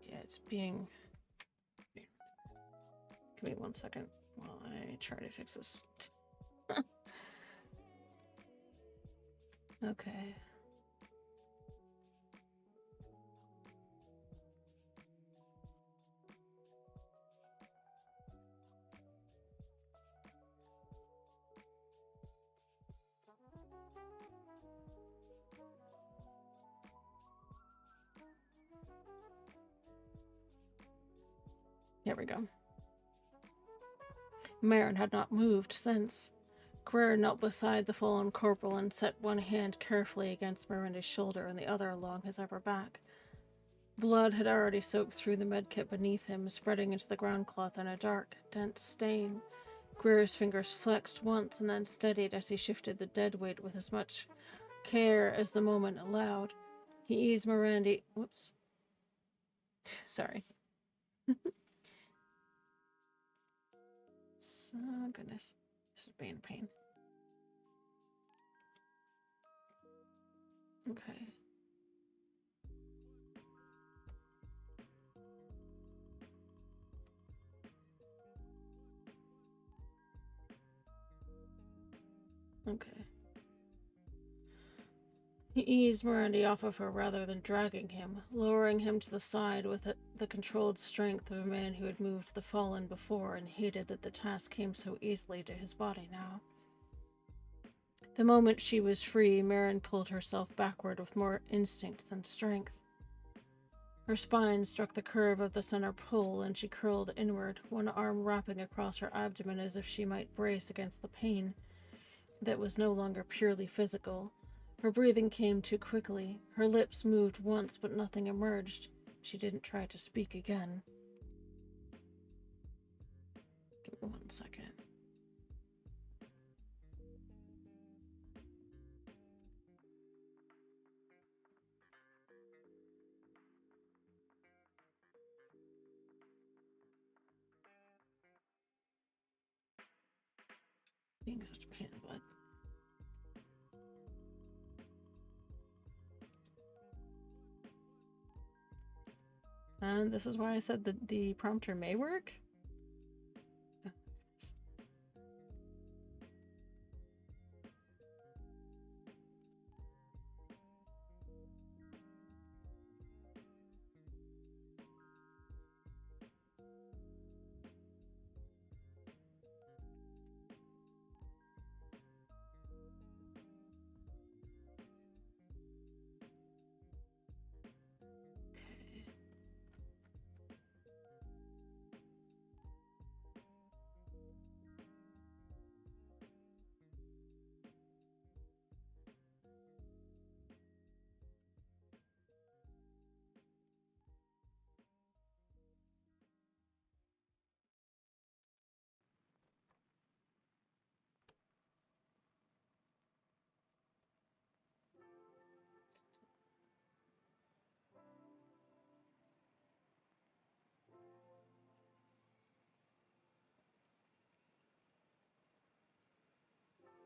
Yeah, it's being... Give me 1 second while I try to fix this. Okay. Here we go. Marin had not moved since. Greer knelt beside the fallen corporal and set one hand carefully against Miranda's shoulder and the other along his upper back. Blood had already soaked through the medkit beneath him, spreading into the ground cloth in a dark, dense stain. Greer's fingers flexed once and then steadied as he shifted the dead weight with as much care as the moment allowed. He eased Mirandy. Whoops. Sorry. Oh, goodness. This is being a pain. Okay. Okay. He eased Mirandy off of her rather than dragging him, lowering him to the side with the controlled strength of a man who had moved the fallen before and hated that the task came so easily to his body now. The moment she was free, Marin pulled herself backward with more instinct than strength. Her spine struck the curve of the center pole, and she curled inward, one arm wrapping across her abdomen as if she might brace against the pain that was no longer purely physical. Her breathing came too quickly. Her lips moved once, but nothing emerged. She didn't try to speak again. Give me 1 second. Being such a pain in the butt. And this is why I said that the prompter may work.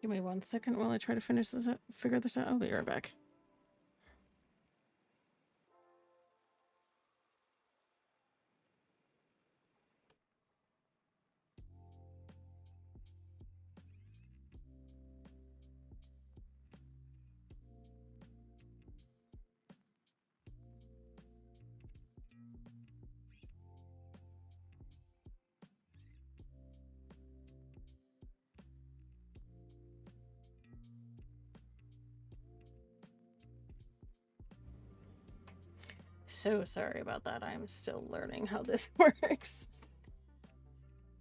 Give me 1 second while I try to finish this out, figure this out. I'll be right back. So sorry about that. I'm still learning how this works.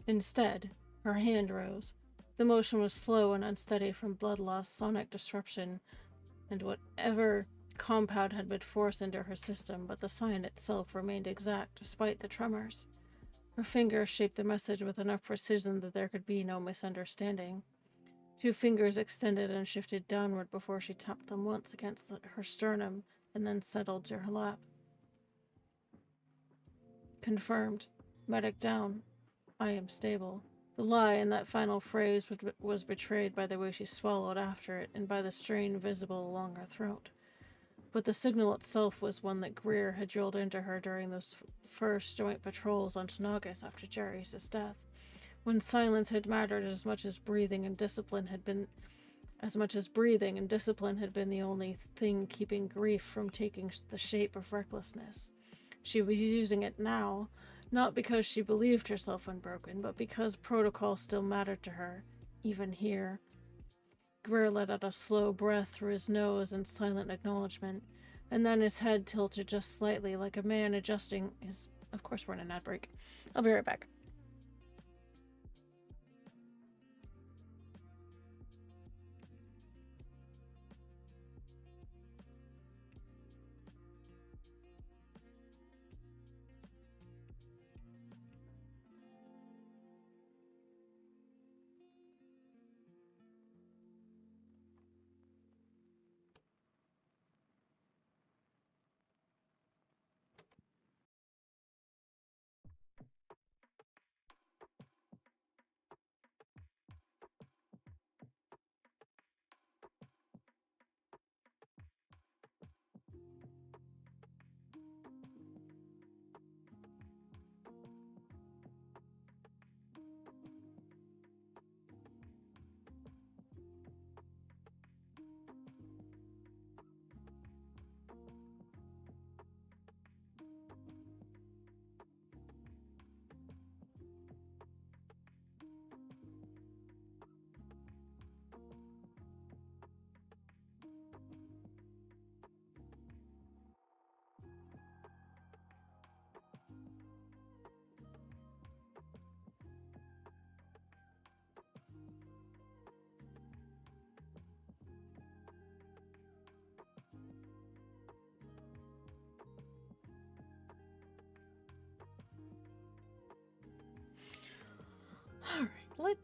Instead, her hand rose. The motion was slow and unsteady from blood loss, sonic disruption, and whatever compound had been forced into her system, but the sign itself remained exact despite the tremors. Her fingers shaped the message with enough precision that there could be no misunderstanding. 2 fingers extended and shifted downward before she tapped them once against her sternum and then settled to her lap. Confirmed. Medic down. I am stable. The lie in that final phrase was betrayed by the way she swallowed after it and by the strain visible along her throat. But the signal itself was one that Greer had drilled into her during those first joint patrols on Tanagas after Jerry's death, when silence had mattered as much as breathing and discipline had been the only thing keeping grief from taking the shape of recklessness. She was using it now, not because she believed herself unbroken, but because protocol still mattered to her, even here. Greer let out a slow breath through his nose in silent acknowledgement, and then his head tilted just slightly, like a man adjusting his... Of course we're in an ad break. I'll be right back.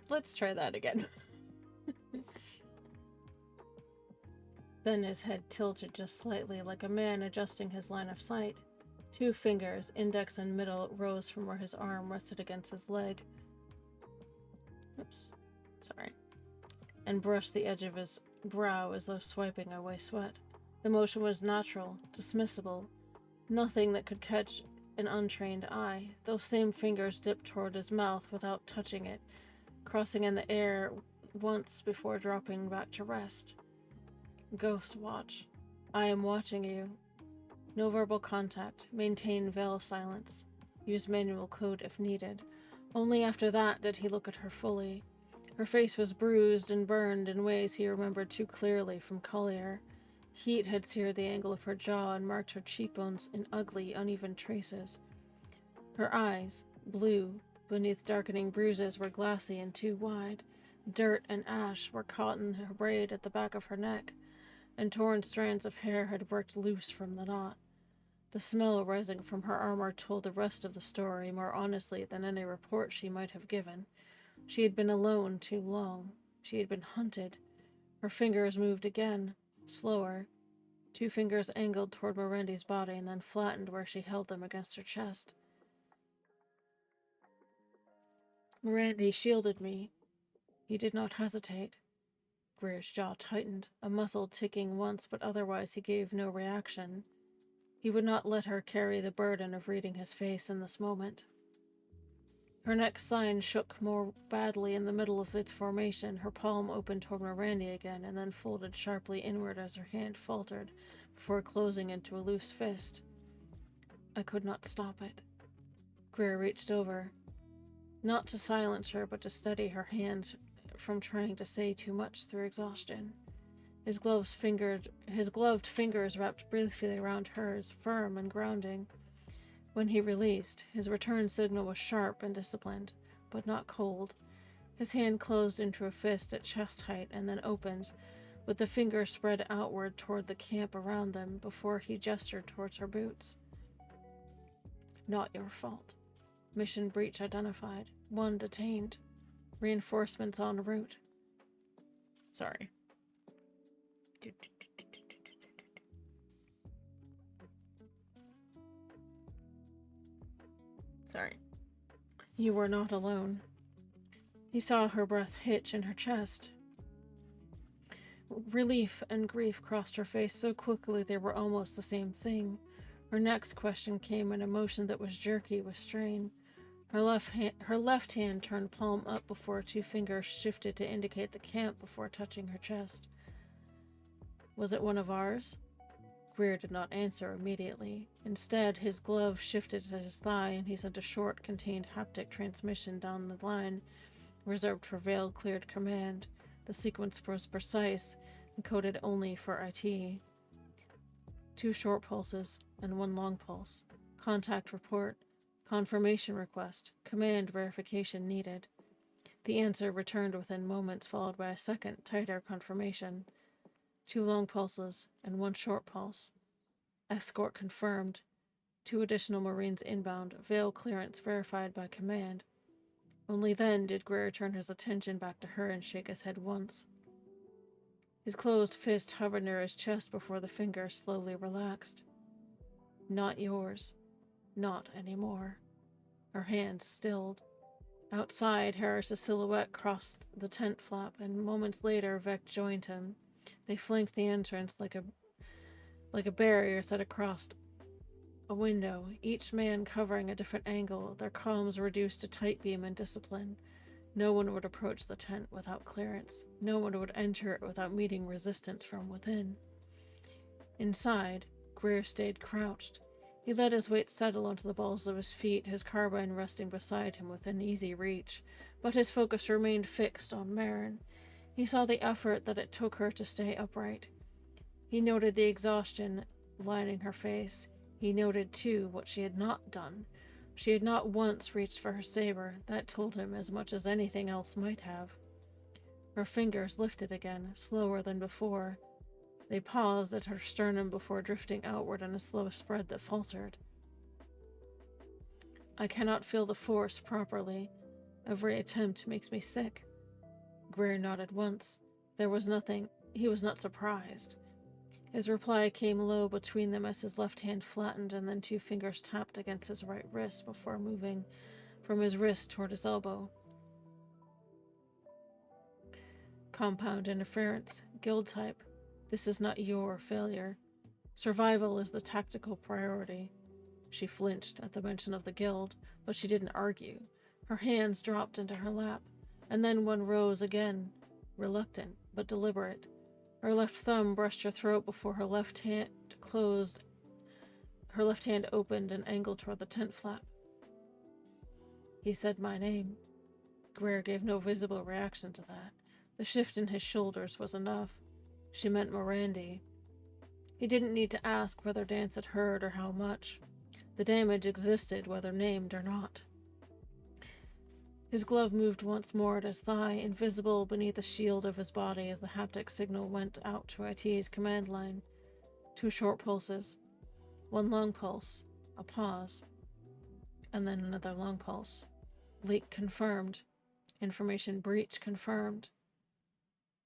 Let's try that again. Then his head tilted just slightly, like a man adjusting his line of sight. 2 fingers, index and middle, rose from where his arm rested against his leg. Oops. Sorry. And brushed the edge of his brow as though swiping away sweat. The motion was natural, dismissible, nothing that could catch an untrained eye. Those same fingers dipped toward his mouth without touching it, crossing in the air once before dropping back to rest. Ghost watch. I am watching you. No verbal contact. Maintain veil silence. Use manual code if needed. Only after that did he look at her fully. Her face was bruised and burned in ways he remembered too clearly from Collier. Heat had seared the angle of her jaw and marked her cheekbones in ugly, uneven traces. Her eyes, blue, beneath darkening bruises, were glassy and too wide. Dirt and ash were caught in her braid at the back of her neck, and torn strands of hair had worked loose from the knot. The smell rising from her armor told the rest of the story more honestly than any report she might have given. She had been alone too long. She had been hunted. Her fingers moved again, slower. 2 fingers angled toward Mirandy's body and then flattened where she held them against her chest. Mirandy shielded me. He did not hesitate. Greer's jaw tightened, a muscle ticking once, but otherwise he gave no reaction. He would not let her carry the burden of reading his face in this moment. Her next sign shook more badly in the middle of its formation, her palm opened toward Mirandy again, and then folded sharply inward as her hand faltered, before closing into a loose fist. I could not stop it. Greer reached over, not to silence her, but to steady her hand from trying to say too much through exhaustion. His gloved fingers wrapped briefly around hers, firm and grounding. When he released, his return signal was sharp and disciplined, but not cold. His hand closed into a fist at chest height and then opened, with the fingers spread outward toward the camp around them before he gestured towards her boots. Not your fault. Mission breach identified. 1 detained. Reinforcements en route. Sorry. Sorry. You were not alone. He saw her breath hitch in her chest. Relief and grief crossed her face so quickly they were almost the same thing. Her next question came in a motion that was jerky with strain. Her left hand turned palm up before 2 fingers shifted to indicate the camp before touching her chest. Was it one of ours? Greer did not answer immediately. Instead, his glove shifted to his thigh and he sent a short, contained haptic transmission down the line, reserved for veil-cleared command. The sequence was precise, encoded only for IT. 2 short pulses and 1 long pulse. Contact report. Confirmation request. Command verification needed. The answer returned within moments, followed by a second, tighter confirmation. 2 long pulses and 1 short pulse. Escort confirmed. 2 additional Marines inbound. Veil clearance verified by command. Only then did Greer turn his attention back to her and shake his head once. His closed fist hovered near his chest before the finger slowly relaxed. Not yours. Not anymore. Her hand stilled. Outside, Harris's silhouette crossed the tent flap, and moments later Vec joined him. They flanked the entrance like a barrier set across a window, each man covering a different angle, their comms reduced to tight beam and discipline. No one would approach the tent without clearance. No one would enter it without meeting resistance from within. Inside, Greer stayed crouched. He let his weight settle onto the balls of his feet, his carbine resting beside him within easy reach, but his focus remained fixed on Marin. He saw the effort that it took her to stay upright. He noted the exhaustion lining her face. He noted, too, what she had not done. She had not once reached for her saber. That told him as much as anything else might have. Her fingers lifted again, slower than before. They paused at her sternum before drifting outward in a slow spread that faltered. I cannot feel the force properly. Every attempt makes me sick. Greer nodded once. There was nothing. He was not surprised. His reply came low between them as his left hand flattened and then 2 fingers tapped against his right wrist before moving from his wrist toward his elbow. Compound interference, guild type. This is not your failure. Survival is the tactical priority. She flinched at the mention of the guild, but she didn't argue. Her hands dropped into her lap, and then one rose again, reluctant but deliberate. Her left thumb brushed her throat before her left hand closed. Her left hand opened and angled toward the tent flap. He said my name. Greer gave no visible reaction to that. The shift in his shoulders was enough. She meant Morandi. He didn't need to ask whether Dance had heard or how much. The damage existed whether named or not. His glove moved once more at his thigh, invisible beneath the shield of his body as the haptic signal went out to IT's command line. 2 short pulses. 1 long pulse. A pause. And then another long pulse. Leak confirmed. Information breach confirmed.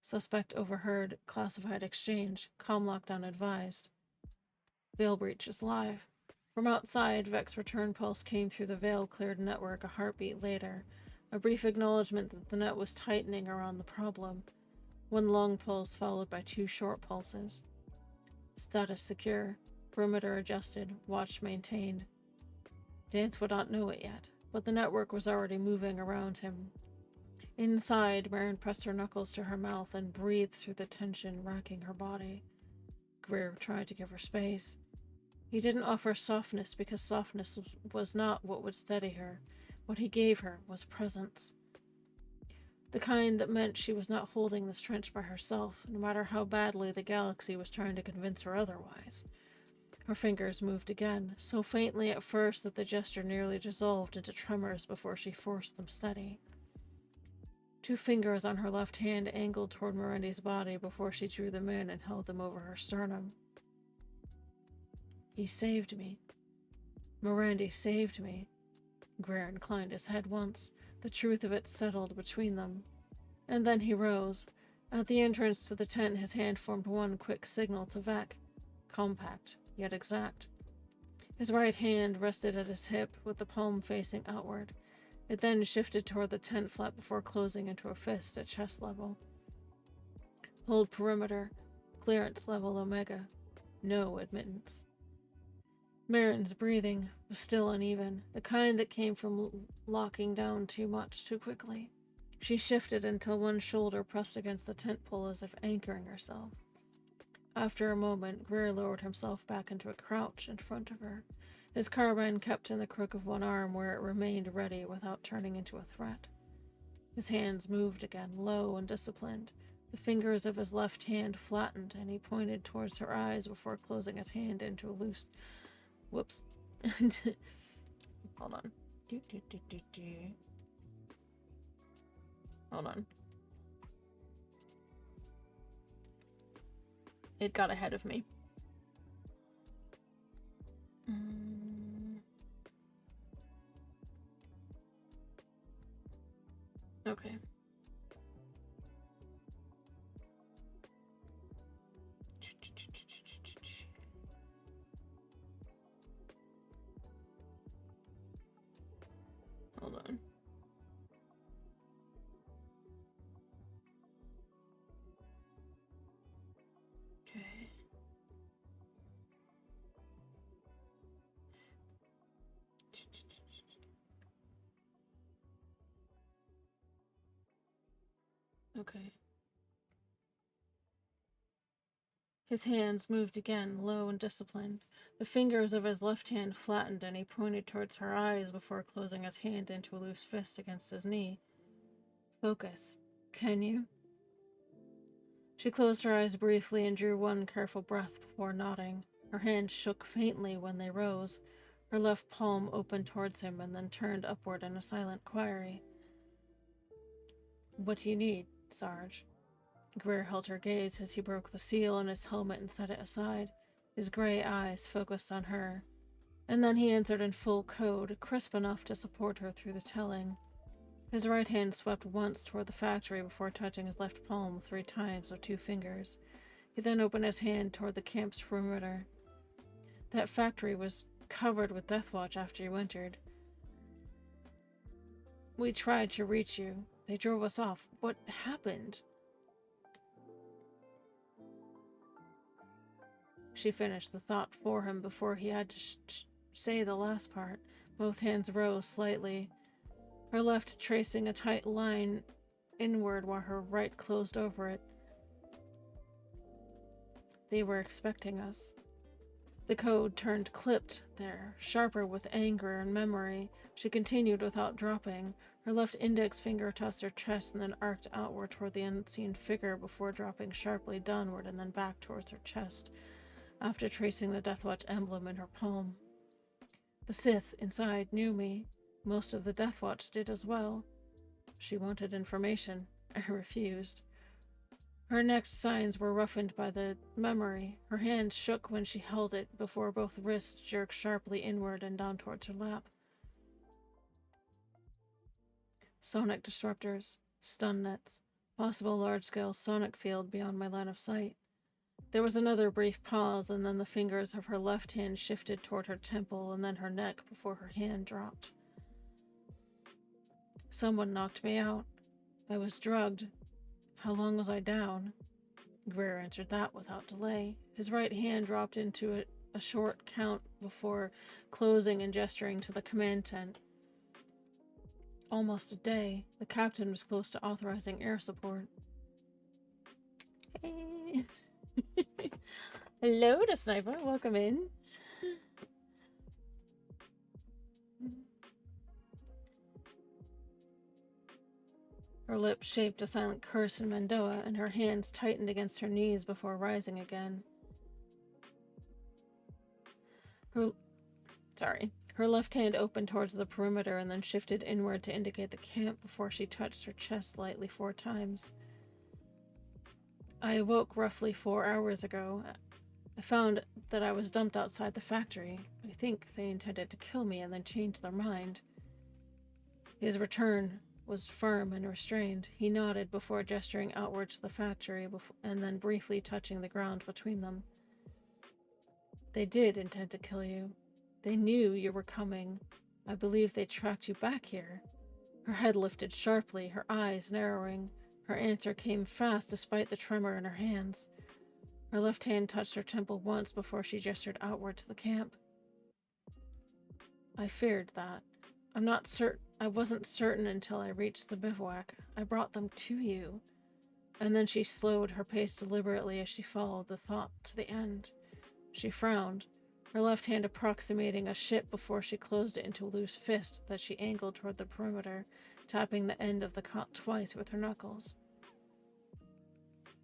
Suspect overheard. Classified exchange. Comm lockdown advised. Veil breach is live. From outside, Vec's return pulse came through the veil-cleared network a heartbeat later. A brief acknowledgement that the net was tightening around the problem. 1 long pulse followed by 2 short pulses. Status secure. Perimeter adjusted. Watch maintained. Dance would not know it yet, but the network was already moving around him. Inside, Marin pressed her knuckles to her mouth and breathed through the tension racking her body. Greer tried to give her space. He didn't offer softness because softness was not what would steady her. What he gave her was presence. The kind that meant she was not holding this trench by herself, no matter how badly the galaxy was trying to convince her otherwise. Her fingers moved again, so faintly at first that the gesture nearly dissolved into tremors before she forced them steady. 2 fingers on her left hand angled toward Morandi's body before she drew them in and held them over her sternum. He saved me. Morandi saved me. Greer inclined his head once. The truth of it settled between them. And then he rose. At the entrance to the tent, his hand formed 1 quick signal to Vec. Compact, yet exact. His right hand rested at his hip, with the palm facing outward. It then shifted toward the tent flap before closing into a fist at chest level. Hold perimeter. Clearance level Omega. No admittance. Marin's breathing was still uneven, the kind that came from locking down too much too quickly. She shifted until 1 shoulder pressed against the tent pole as if anchoring herself. After a moment, Greer lowered himself back into a crouch in front of her, his carbine kept in the crook of 1 arm where it remained ready without turning into a threat. His hands moved again, low and disciplined. The fingers of his left hand flattened, and he pointed towards her eyes before closing his hand into a loose... Whoops. Hold on. Hold on. It got ahead of me. Okay. Hold on. Okay. Okay. His hands moved again, low and disciplined. The fingers of his left hand flattened, and he pointed towards her eyes before closing his hand into a loose fist against his knee. Focus. Can you? She closed her eyes briefly and drew 1 careful breath before nodding. Her hands shook faintly when they rose. Her left palm opened towards him and then turned upward in a silent query. What do you need, Sarge? Greer held her gaze as he broke the seal on his helmet and set it aside, his gray eyes focused on her. And then he answered in full code, crisp enough to support her through the telling. His right hand swept once toward the factory before touching his left palm 3 times with 2 fingers. He then opened his hand toward the camp's perimeter. That factory was covered with Deathwatch after you entered. We tried to reach you. They drove us off. What happened? She finished the thought for him before he had to say the last part. Both hands rose slightly, her left tracing a tight line inward while her right closed over it. They were expecting us. The code turned clipped there, sharper with anger and memory. She continued without dropping. Her left index finger touched her chest and then arced outward toward the unseen figure before dropping sharply downward and then back towards her chest, after tracing the Deathwatch emblem in her palm. The Sith inside knew me. Most of the Deathwatch did as well. She wanted information. I refused. Her next signs were roughened by the memory. Her hand shook when she held it before both wrists jerked sharply inward and down towards her lap. Sonic disruptors, stun nets, possible large-scale sonic field beyond my line of sight. There was another brief pause, and then the fingers of her left hand shifted toward her temple and then her neck before her hand dropped. Someone knocked me out. I was drugged. How long was I down? Greer answered that without delay. His right hand dropped into a short count before closing and gesturing to the command tent. Almost a day. The captain was close to authorizing air support. Hey. Hello to Sniper. Welcome in. Her lips shaped a silent curse in Mandoa, and her hands tightened against her knees before rising again. Her left hand opened towards the perimeter and then shifted inward to indicate the camp before she touched her chest lightly 4 times. I awoke roughly 4 hours ago. I found that I was dumped outside the factory. I think they intended to kill me and then change their mind. His return was firm and restrained. He nodded before gesturing outward to the factory and then briefly touching the ground between them. They did intend to kill you. They knew you were coming. I believe they tracked you back here. Her head lifted sharply, her eyes narrowing. Her answer came fast despite the tremor in her hands. Her left hand touched her temple once before she gestured outward to the camp. I feared that. I wasn't certain until I reached the bivouac. I brought them to you. And then she slowed her pace deliberately as she followed the thought to the end. She frowned, her left hand approximating a ship before she closed it into a loose fist that she angled toward the perimeter, tapping the end of the cot twice with her knuckles.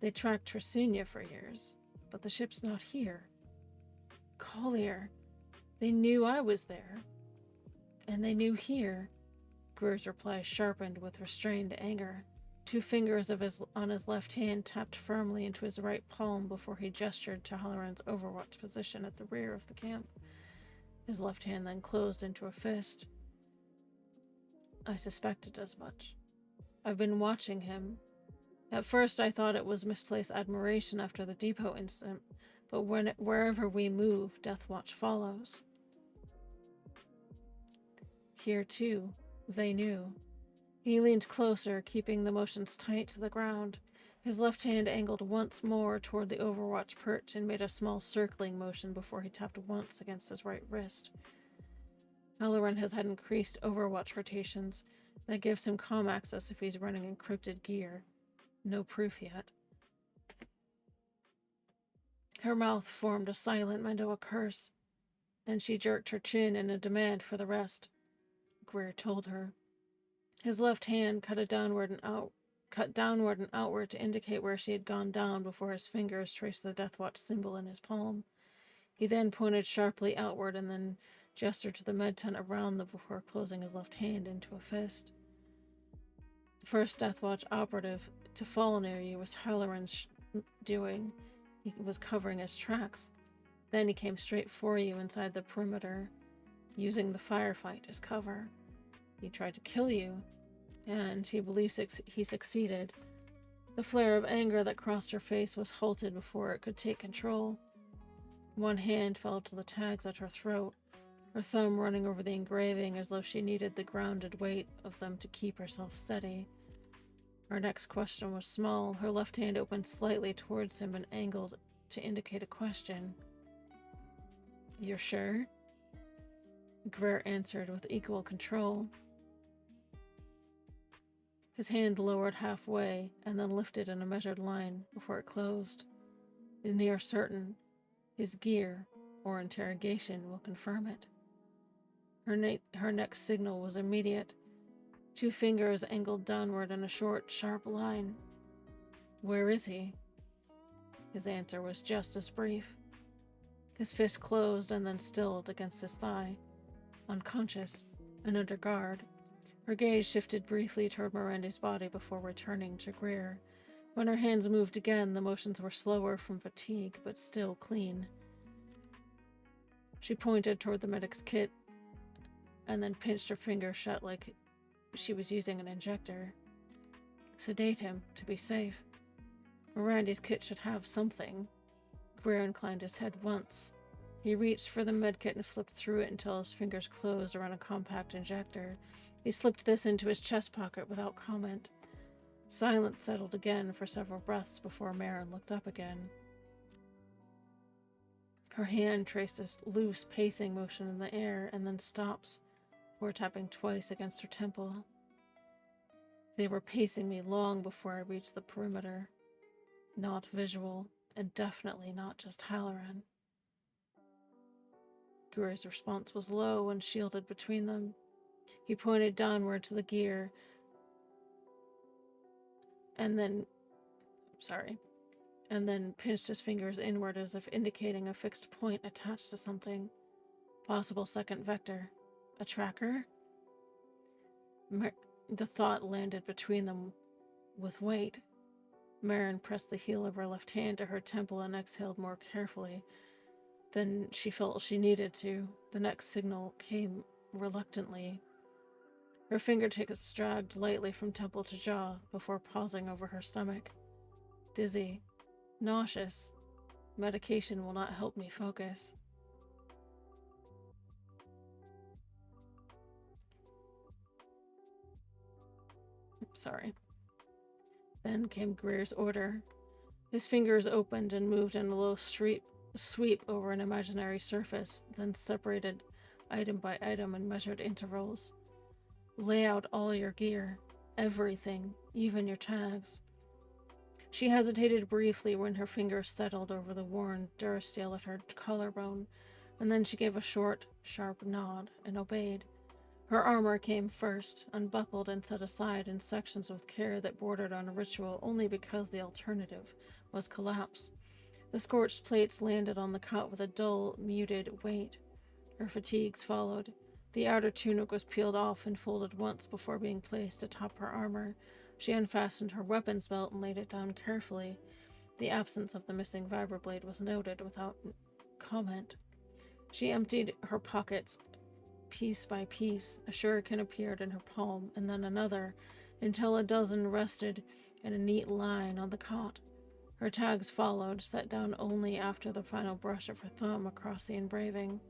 They tracked Trisunia for years, but the ship's not here. Collier. They knew I was there. And they knew here. Greer's reply sharpened with restrained anger. 2 fingers on his left hand tapped firmly into his right palm before he gestured to Halloran's overwatch position at the rear of the camp. His left hand then closed into a fist. I suspected as much. I've been watching him. At first I thought it was misplaced admiration after the depot incident, but wherever we move, Deathwatch follows. Here, too, they knew. He leaned closer, keeping the motions tight to the ground. His left hand angled once more toward the Overwatch perch and made a small circling motion before he tapped once against his right wrist. Halloran has had increased Overwatch rotations. That gives him comm access if he's running encrypted gear. No proof yet. Her mouth formed a silent Mandoa curse, and she jerked her chin in a demand for the rest. Greer told her. His left hand cut downward and outward to indicate where she had gone down before his fingers traced the Deathwatch symbol in his palm. He then pointed sharply outward and then gestured to the med tent around them before closing his left hand into a fist. The first Deathwatch operative to fall near you was Halloran's doing. He was covering his tracks. Then he came straight for you inside the perimeter, using the firefight as cover. He tried to kill you, and he believes he succeeded. The flare of anger that crossed her face was halted before it could take control. One hand fell to the tags at her throat, her thumb running over the engraving as though she needed the grounded weight of them to keep herself steady. Her next question was small, her left hand opened slightly towards him and angled to indicate a question. "You're sure?" Greer answered with equal control. His hand lowered halfway and then lifted in a measured line before it closed. Near certain, his gear or interrogation will confirm it. Her next signal was immediate. 2 fingers angled downward in a short, sharp line. "Where is he?" His answer was just as brief. His fist closed and then stilled against his thigh, unconscious and under guard. Her gaze shifted briefly toward Miranda's body before returning to Greer. When her hands moved again, the motions were slower from fatigue, but still clean. She pointed toward the medic's kit and then pinched her finger shut like she was using an injector. "Sedate him, to be safe. Miranda's kit should have something." Greer inclined his head once. He reached for the medkit and flipped through it until his fingers closed around a compact injector. He slipped this into his chest pocket without comment. Silence settled again for several breaths before Marin looked up again. Her hand traced a loose pacing motion in the air and then stops, before tapping twice against her temple. "They were pacing me long before I reached the perimeter. Not visual, and definitely not just Halloran." Greer's response was low and shielded between them. He pointed downward to the gear, and then pinched his fingers inward as if indicating a fixed point attached to something. Possible second vector. A tracker? The thought landed between them with weight. Marin pressed the heel of her left hand to her temple and exhaled more carefully than she felt she needed to. The next signal came reluctantly. Her fingertips dragged lightly from temple to jaw before pausing over her stomach. "Dizzy. Nauseous. Medication will not help me focus." Then came Greer's order. His fingers opened and moved in a low sweep over an imaginary surface, then separated item by item in measured intervals. "Lay out all your gear. Everything, even your tags." She hesitated briefly when her fingers settled over the worn durasteel at her collarbone, and then she gave a short, sharp nod and obeyed. Her armor came first, unbuckled and set aside in sections with care that bordered on a ritual only because the alternative was collapse. The scorched plates landed on the cot with a dull, muted weight. Her fatigues followed. The outer tunic was peeled off and folded once before being placed atop her armor. She unfastened her weapons belt and laid it down carefully. The absence of the missing vibroblade was noted without comment. She emptied her pockets piece by piece. A shuriken appeared in her palm, and then another, until a dozen rested in a neat line on the cot. Her tags followed, set down only after the final brush of her thumb across the engraving.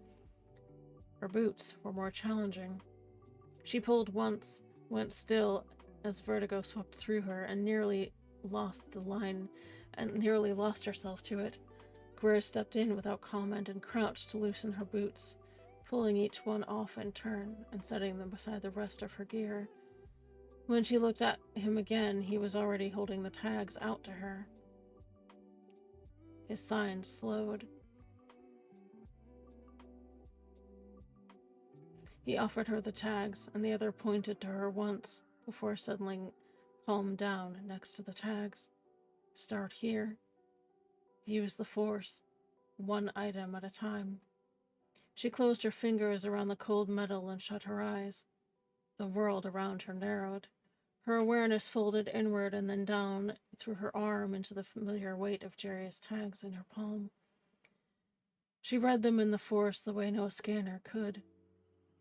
Her boots were more challenging. She pulled once, went still as vertigo swept through her, and nearly lost herself to it. Greer stepped in without comment and crouched to loosen her boots, pulling each one off in turn and setting them beside the rest of her gear. When she looked at him again, he was already holding the tags out to her. His signs slowed. He offered her the tags, and the other pointed to her once, before settling palm down next to the tags. "Start here. Use the Force, one item at a time." She closed her fingers around the cold metal and shut her eyes. The world around her narrowed. Her awareness folded inward and then down through her arm into the familiar weight of Jaria's tags in her palm. She read them in the Force the way no scanner could.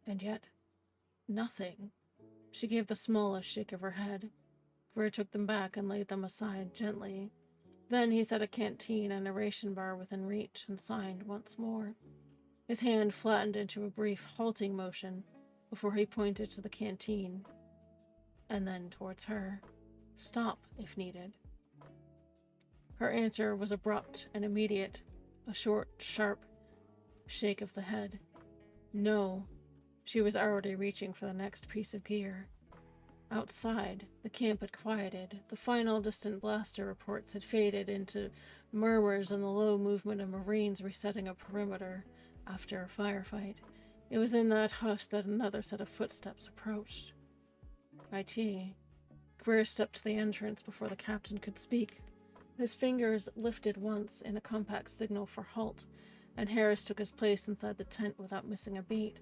And yet, nothing. She gave the smallest shake of her head. Greer took them back and laid them aside gently. Then he set a canteen and a ration bar within reach and signed once more. His hand flattened into a brief halting motion before he pointed to the canteen, and then towards her. Stop, if needed. Her answer was abrupt and immediate, a short, sharp shake of the head. No. She was already reaching for the next piece of gear. Outside, the camp had quieted. The final distant blaster reports had faded into murmurs and the low movement of Marines resetting a perimeter after a firefight. It was in that hush that another set of footsteps approached. IT. Greer stepped to the entrance before the captain could speak. His fingers lifted once in a compact signal for halt, and Harris took his place inside the tent without missing a beat,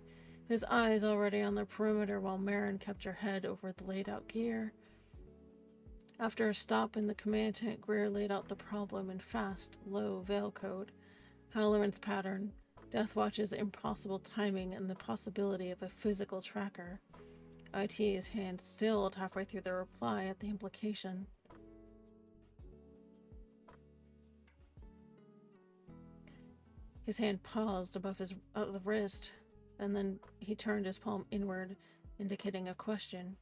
his eyes already on the perimeter while Marin kept her head over the laid-out gear. After a stop in the command tent, Greer laid out the problem in fast, low veil code. Halloran's pattern, Deathwatch's impossible timing, and the possibility of a physical tracker. IT's hand stilled halfway through the reply at the implication. His hand paused above the wrist, and then he turned his palm inward, indicating a question.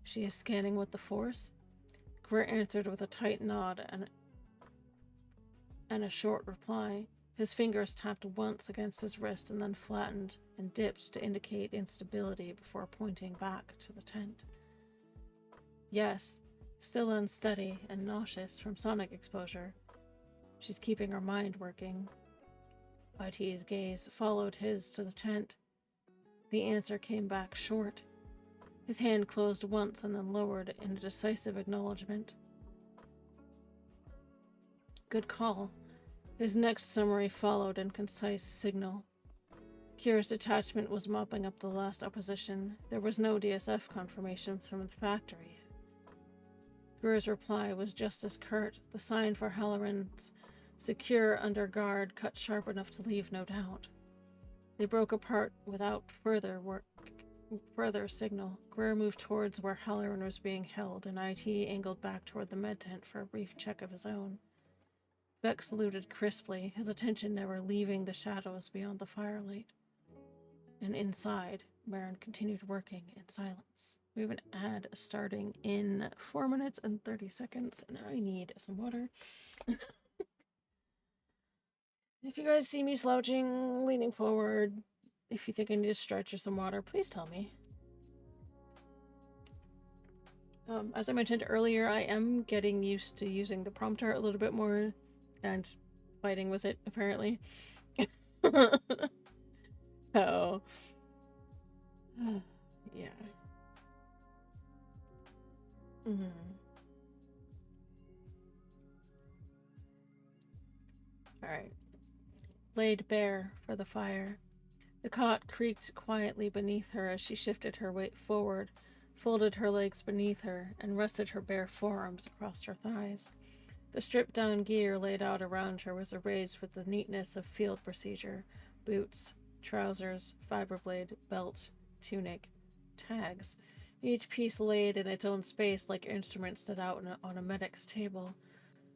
She is scanning with the Force? Greer answered with a tight nod and a short reply. His fingers tapped once against his wrist and then flattened and dipped to indicate instability before pointing back to the tent. Yes, still unsteady and nauseous from sonic exposure. She's keeping her mind working. IT's gaze followed his to the tent. The answer came back short. His hand closed once and then lowered in a decisive acknowledgement. Good call. His next summary followed in concise signal. Kira's detachment was mopping up the last opposition. There was no DSF confirmation from the factory. Greer's reply was just as curt, the sign for Halloran's secure under guard, cut sharp enough to leave no doubt. They broke apart without further signal. Greer moved towards where Halloran was being held, and IT angled back toward the med tent for a brief check of his own. Vex saluted crisply, his attention never leaving the shadows beyond the firelight. And inside, Marin continued working in silence. We have an ad starting in 4 minutes and 30 seconds, and I need some water. If you guys see me slouching, leaning forward, if you think I need to stretch or some water, please tell me. As I mentioned earlier, I am getting used to using the prompter a little bit more and fighting with it, apparently. So, yeah. Alright. Laid bare for the fire. The cot creaked quietly beneath her as she shifted her weight forward, folded her legs beneath her, and rested her bare forearms across her thighs. The stripped-down gear laid out around her was arranged with the neatness of field procedure: boots, trousers, fiberblade, belt, tunic, tags. Each piece laid in its own space like instruments set out on a medic's table.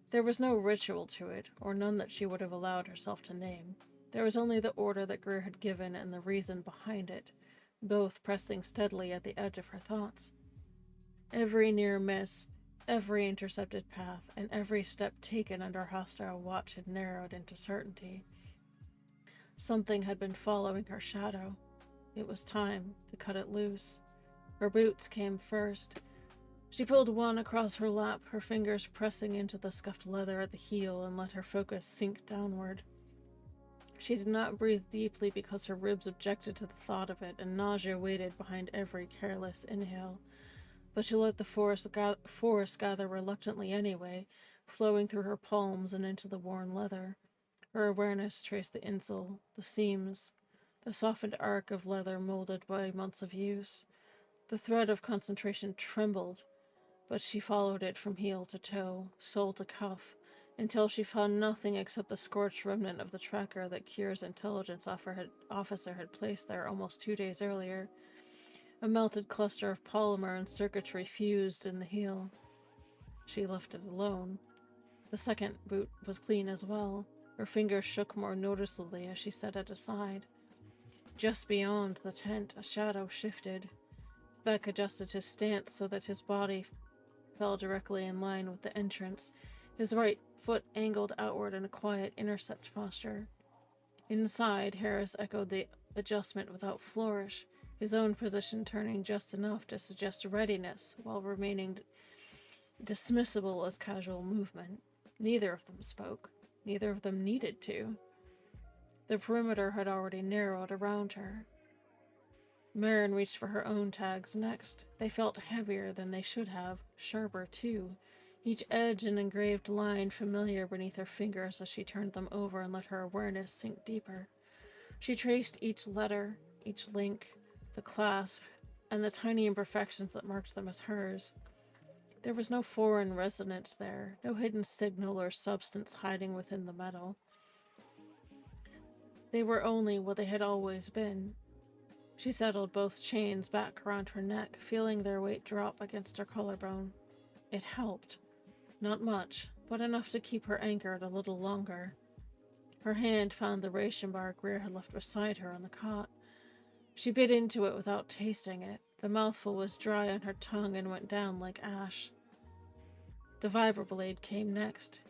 There was no ritual to it, or none that she would have allowed herself to name. There was only the order that Greer had given and the reason behind it, both pressing steadily at the edge of her thoughts. Every near miss, every intercepted path, and every step taken under hostile watch had narrowed into certainty. Something had been following her shadow. It was time to cut it loose. Her boots came first. She pulled one across her lap, her fingers pressing into the scuffed leather at the heel, and let her focus sink downward. She did not breathe deeply because her ribs objected to the thought of it, and nausea waited behind every careless inhale. But she let the force gather reluctantly anyway, flowing through her palms and into the worn leather. Her awareness traced the insole, the seams, the softened arc of leather molded by months of use. The thread of concentration trembled, but she followed it from heel to toe, sole to cuff, until she found nothing except the scorched remnant of the tracker that Kier's intelligence officer had placed there almost 2 days earlier. A melted cluster of polymer and circuitry fused in the heel. She left it alone. The second boot was clean as well. Her fingers shook more noticeably as she set it aside. Just beyond the tent, a shadow shifted. Beck adjusted his stance so that his body fell directly in line with the entrance, his right foot angled outward in a quiet intercept posture. Inside, Harris echoed the adjustment without flourish, his own position turning just enough to suggest readiness while remaining dismissible as casual movement. Neither of them spoke. Neither of them needed to. The perimeter had already narrowed around her. Marin reached for her own tags next. They felt heavier than they should have, sharper too, each edge an engraved line familiar beneath her fingers as she turned them over and let her awareness sink deeper. She traced each letter, each link, the clasp, and the tiny imperfections that marked them as hers. There was no foreign resonance there, no hidden signal or substance hiding within the metal. They were only what they had always been. She settled both chains back around her neck, feeling their weight drop against her collarbone. It helped. Not much, but enough to keep her anchored a little longer. Her hand found the ration bar Greer had left beside her on the cot. She bit into it without tasting it. The mouthful was dry on her tongue and went down like ash. The vibroblade came next.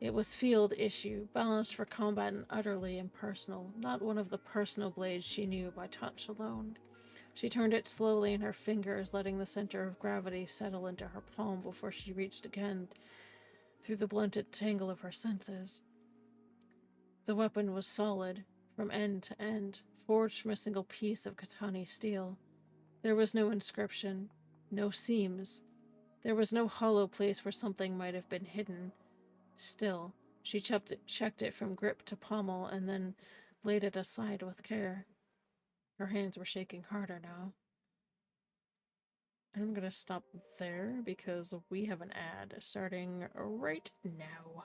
It was field issue, balanced for combat and utterly impersonal, not one of the personal blades she knew by touch alone. She turned it slowly in her fingers, letting the center of gravity settle into her palm before she reached again through the blunted tangle of her senses. The weapon was solid, from end to end, forged from a single piece of Katani steel. There was no inscription, no seams. There was no hollow place where something might have been hidden. Still, she checked it from grip to pommel and then laid it aside with care. Her hands were shaking harder now. I'm going to stop there because we have an ad starting right now.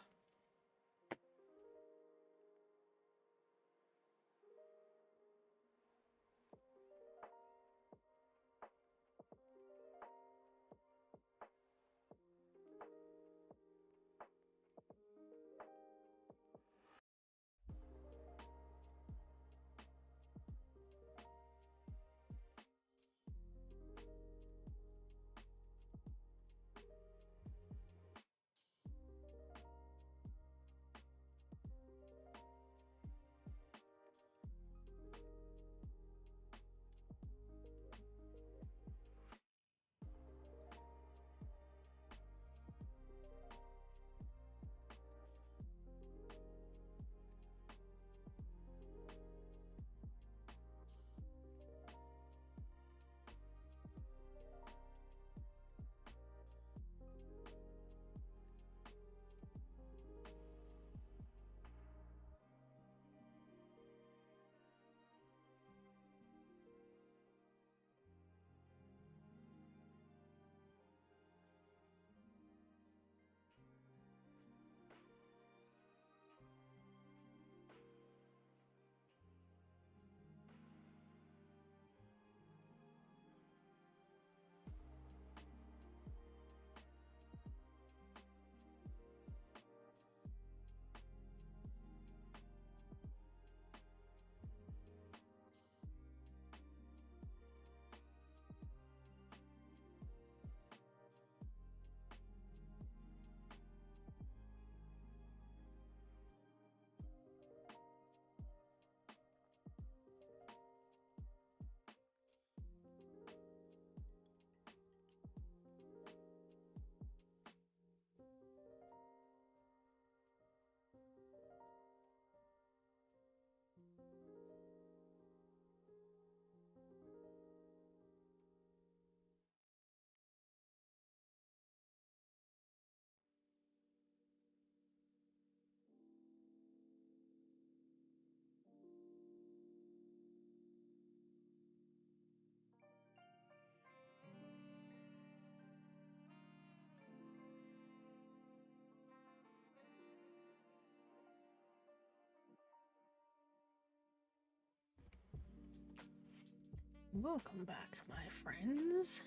Welcome back, my friends.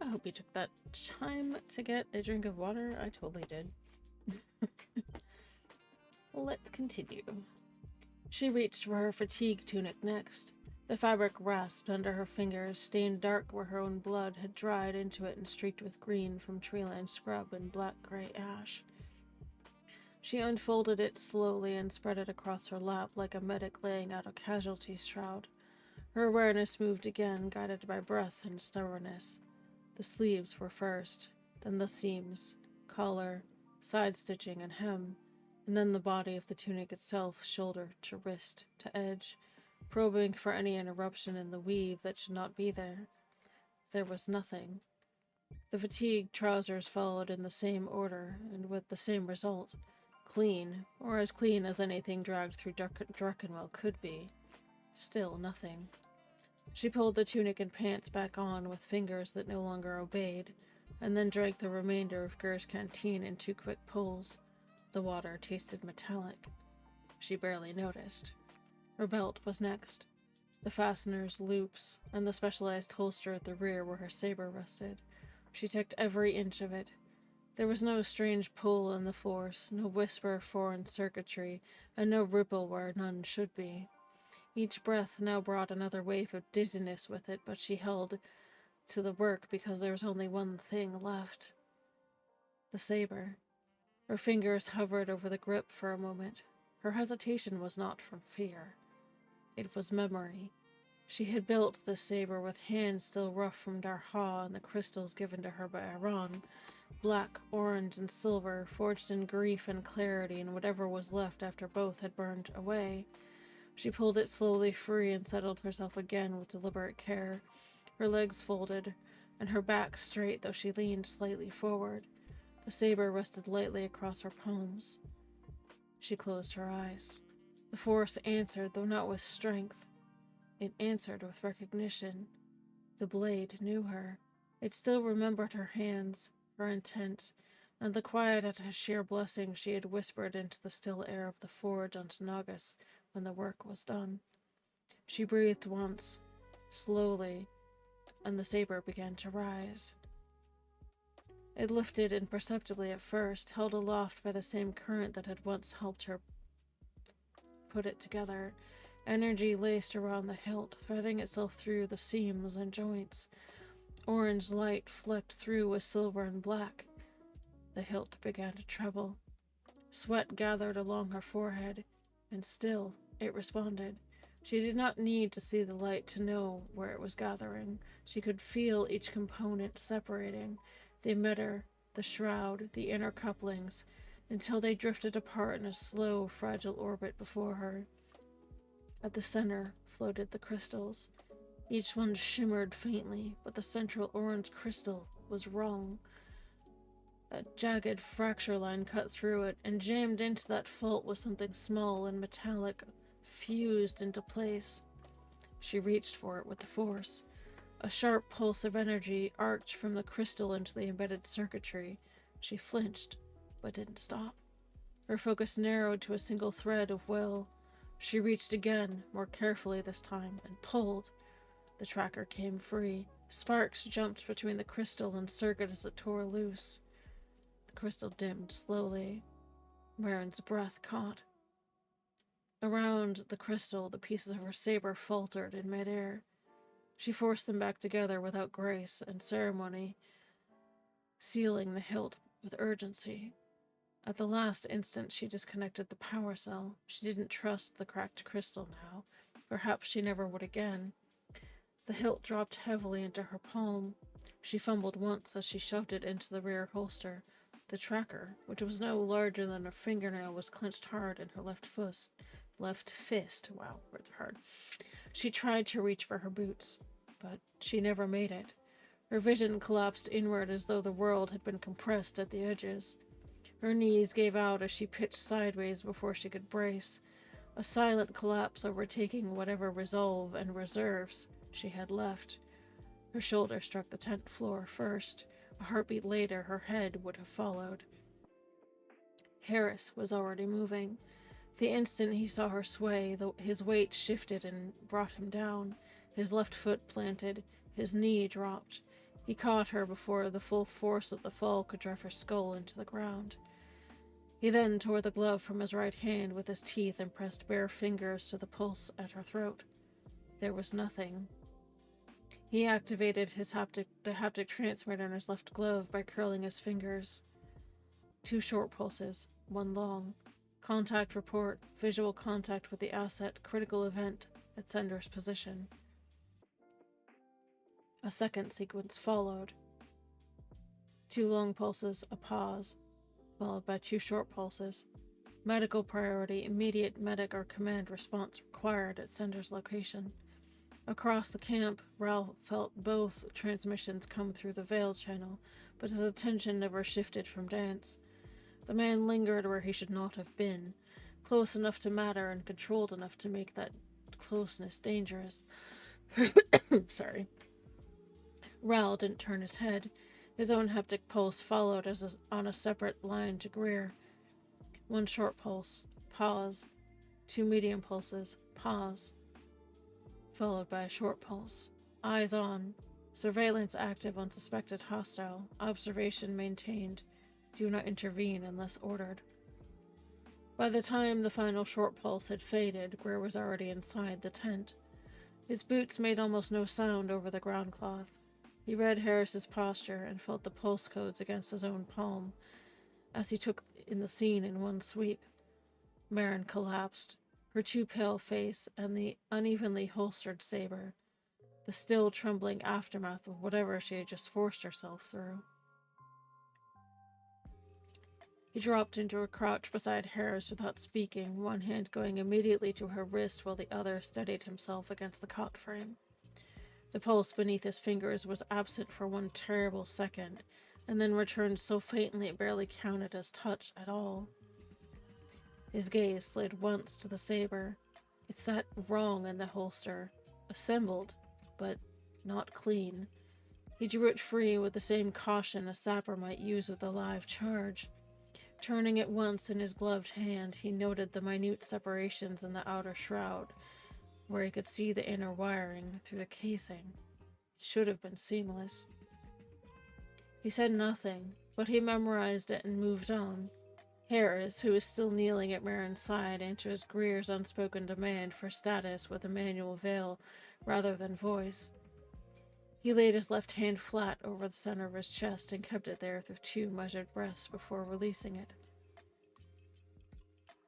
I hope you took that time to get a drink of water. I totally did. Let's continue. She reached for her fatigue tunic next. The fabric rasped under her fingers, stained dark where her own blood had dried into it and streaked with green from treeline scrub and black-gray ash. She unfolded it slowly and spread it across her lap like a medic laying out a casualty shroud. Her awareness moved again, guided by breath and stubbornness. The sleeves were first, then the seams, collar, side stitching, and hem, and then the body of the tunic itself, shoulder to wrist to edge, probing for any interruption in the weave that should not be there. There was nothing. The fatigue trousers followed in the same order, and with the same result. Clean, or as clean as anything dragged through Druckenwell could be. Still nothing. She pulled the tunic and pants back on with fingers that no longer obeyed, and then drank the remainder of Gur's canteen in 2 quick pulls. The water tasted metallic. She barely noticed. Her belt was next. The fasteners, loops, and the specialized holster at the rear where her saber rested. She checked every inch of it. There was no strange pull in the force, no whisper of foreign circuitry, and no ripple where none should be. Each breath now brought another wave of dizziness with it, but she held to the work because there was only one thing left. The saber. Her fingers hovered over the grip for a moment. Her hesitation was not from fear. It was memory. She had built this saber with hands still rough from Darha and the crystals given to her by Iran. Black, orange, and silver, forged in grief and clarity and whatever was left after both had burned away. She pulled it slowly free and settled herself again with deliberate care, her legs folded, and her back straight though she leaned slightly forward. The saber rested lightly across her palms. She closed her eyes. The force answered, though not with strength. It answered with recognition. The blade knew her. It still remembered her hands, her intent, and the quiet at a sheer blessing she had whispered into the still air of the forge on Tanagas when the work was done. She breathed once, slowly, and the saber began to rise. It lifted imperceptibly at first, held aloft by the same current that had once helped her put it together. Energy laced around the hilt, threading itself through the seams and joints. Orange light flecked through with silver and black. The hilt began to tremble. Sweat gathered along her forehead, and still it responded. She did not need to see the light to know where it was gathering. She could feel each component separating, the emitter, the shroud, the inner couplings, until they drifted apart in a slow, fragile orbit before her. At the center floated the crystals. Each one shimmered faintly, but the central orange crystal was wrong. A jagged fracture line cut through it, and jammed into that fault was something small and metallic, fused into place. She reached for it with the force. A sharp pulse of energy arced from the crystal into the embedded circuitry. She flinched, but didn't stop. Her focus narrowed to a single thread of will. She reached again, more carefully this time, and pulled. The tracker came free. Sparks jumped between the crystal and circuit as it tore loose. The crystal dimmed slowly. Marin's breath caught. Around the crystal, the pieces of her saber faltered in midair. She forced them back together without grace and ceremony, sealing the hilt with urgency. At the last instant, she disconnected the power cell. She didn't trust the cracked crystal now. Perhaps she never would again. The hilt dropped heavily into her palm. She fumbled once as she shoved it into the rear holster. The tracker, which was no larger than a fingernail, was clenched hard in her left fist. Wow, words are hard. She tried to reach for her boots, but she never made it. Her vision collapsed inward as though the world had been compressed at the edges. Her knees gave out as she pitched sideways before she could brace, a silent collapse overtaking whatever resolve and reserves she had left. Her shoulder struck the tent floor first. A heartbeat later, her head would have followed. Harris was already moving. The instant he saw her sway, his weight shifted and brought him down. His left foot planted, his knee dropped. He caught her before the full force of the fall could drive her skull into the ground. He then tore the glove from his right hand with his teeth and pressed bare fingers to the pulse at her throat. There was nothing. He activated the haptic transmitter in his left glove by curling his fingers. 2 short pulses, 1 long. Contact report, visual contact with the asset, critical event, at sender's position. A second sequence followed. 2 long pulses, a pause, followed by 2 short pulses. Medical priority, immediate medic or command response required at sender's location. Across the camp, Ralph felt both transmissions come through the veil channel, but his attention never shifted from Dance. The man lingered where he should not have been, close enough to matter and controlled enough to make that closeness dangerous. Sorry. Ral didn't turn his head. His own haptic pulse followed on a separate line to Greer. 1 short pulse, pause. 2 medium pulses, pause. Followed by a short pulse. Eyes on. Surveillance active on suspected hostile. Observation maintained. Do not intervene unless ordered. By the time the final short pulse had faded, Greer was already inside the tent. His boots made almost no sound over the ground cloth. He read Harris's posture and felt the pulse codes against his own palm as he took in the scene in one sweep. Marin collapsed, her too pale face and the unevenly holstered saber, the still trembling aftermath of whatever she had just forced herself through. He dropped into a crouch beside Harris without speaking, one hand going immediately to her wrist while the other steadied himself against the cot frame. The pulse beneath his fingers was absent for one terrible second, and then returned so faintly it barely counted as touch at all. His gaze slid once to the saber. It sat wrong in the holster, assembled, but not clean. He drew it free with the same caution a sapper might use with a live charge. Turning it once in his gloved hand, he noted the minute separations in the outer shroud, where he could see the inner wiring through the casing. It should have been seamless. He said nothing, but he memorized it and moved on. Harris, who was still kneeling at Marin's side, answered Greer's unspoken demand for status with a manual veil rather than voice. He laid his left hand flat over the center of his chest and kept it there through 2 measured breaths before releasing it.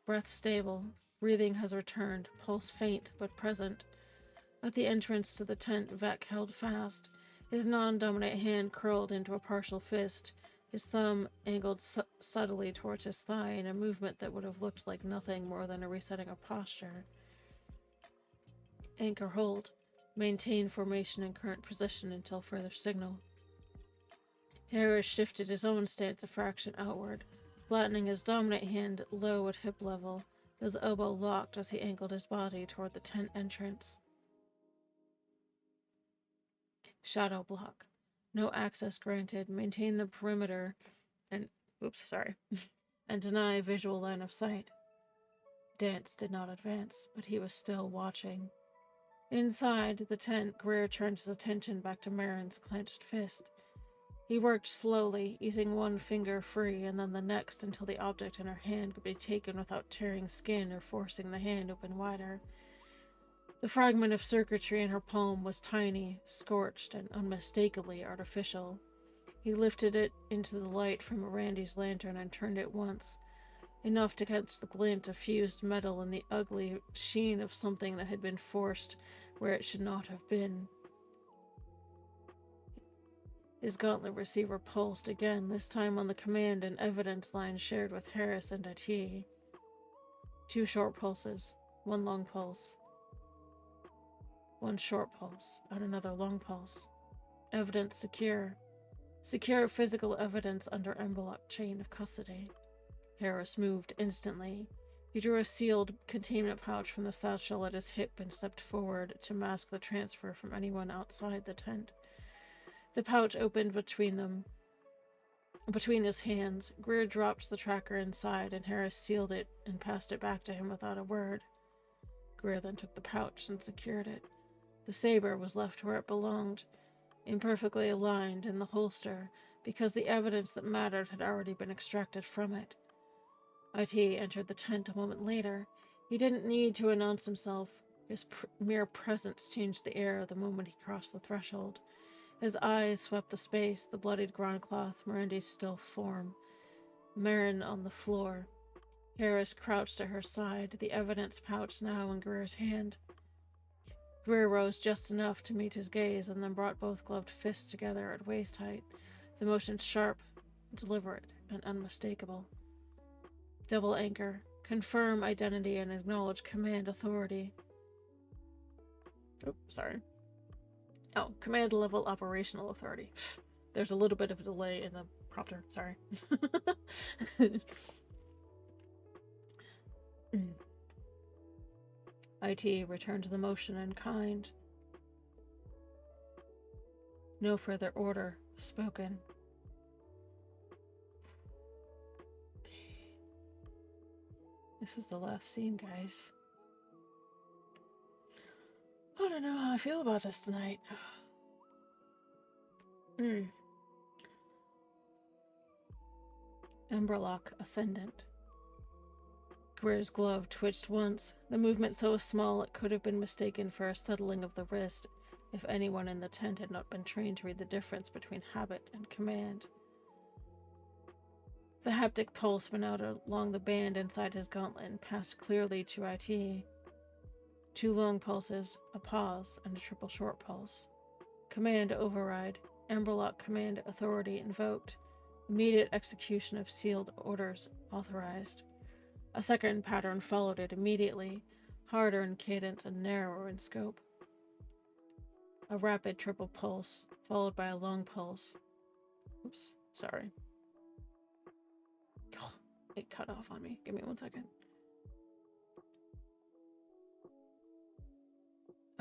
Breath stable. Breathing has returned, pulse faint but present. At the entrance to the tent, Vec held fast, his non-dominant hand curled into a partial fist, his thumb angled subtly towards his thigh in a movement that would have looked like nothing more than a resetting of posture. Anchor hold. Maintain formation in current position until further signal. Harris shifted his own stance a fraction outward, flattening his dominant hand low at hip level, his elbow locked as he angled his body toward the tent entrance. Shadow block. No access granted. Maintain the perimeter and and deny visual line of sight. Dance did not advance, but he was still watching. Inside the tent, Greer turned his attention back to Marin's clenched fist. He worked slowly, easing one finger free and then the next until the object in her hand could be taken without tearing skin or forcing the hand open wider. The fragment of circuitry in her palm was tiny, scorched, and unmistakably artificial. He lifted it into the light from Randy's lantern and turned it once, enough to catch the glint of fused metal and the ugly sheen of something that had been forced where it should not have been. His gauntlet receiver pulsed again, this time on the command and evidence line shared with Harris and Atiye. 2 short pulses, 1 long pulse. 1 short pulse, and another long pulse. Evidence secure. Secure physical evidence under envelope chain of custody. Harris moved instantly. He drew a sealed containment pouch from the satchel at his hip and stepped forward to mask the transfer from anyone outside the tent. The pouch opened between his hands. Greer dropped the tracker inside, and Harris sealed it and passed it back to him without a word. Greer then took the pouch and secured it. The saber was left where it belonged, imperfectly aligned in the holster, because the evidence that mattered had already been extracted from it. IT entered the tent a moment later. He didn't need to announce himself. His mere presence changed the air the moment he crossed the threshold. His eyes swept the space, the bloodied groundcloth, Mirandy's still form, Marin on the floor. Harris crouched at her side, the evidence pouch now in Greer's hand. Greer rose just enough to meet his gaze and then brought both gloved fists together at waist height, the motion sharp, deliberate, and unmistakable. Double anchor. Confirm identity and acknowledge command authority. Command level operational authority. There's a little bit of a delay in the prompter, sorry. IT returned to the motion in kind. No further order was spoken. Okay. This is the last scene, guys. I don't know how I feel about this tonight. Emberlock Ascendant. Greer's glove twitched once, the movement so small it could have been mistaken for a settling of the wrist if anyone in the tent had not been trained to read the difference between habit and command. The haptic pulse went out along the band inside his gauntlet and passed clearly to IT. 2 long pulses, a pause, and a triple short pulse. Command override. Emberlock command authority invoked. Immediate execution of sealed orders authorized. A second pattern followed it immediately, harder in cadence and narrower in scope. A rapid triple pulse, followed by a long pulse. Oops, sorry. Oh, it cut off on me. Give me 1 second.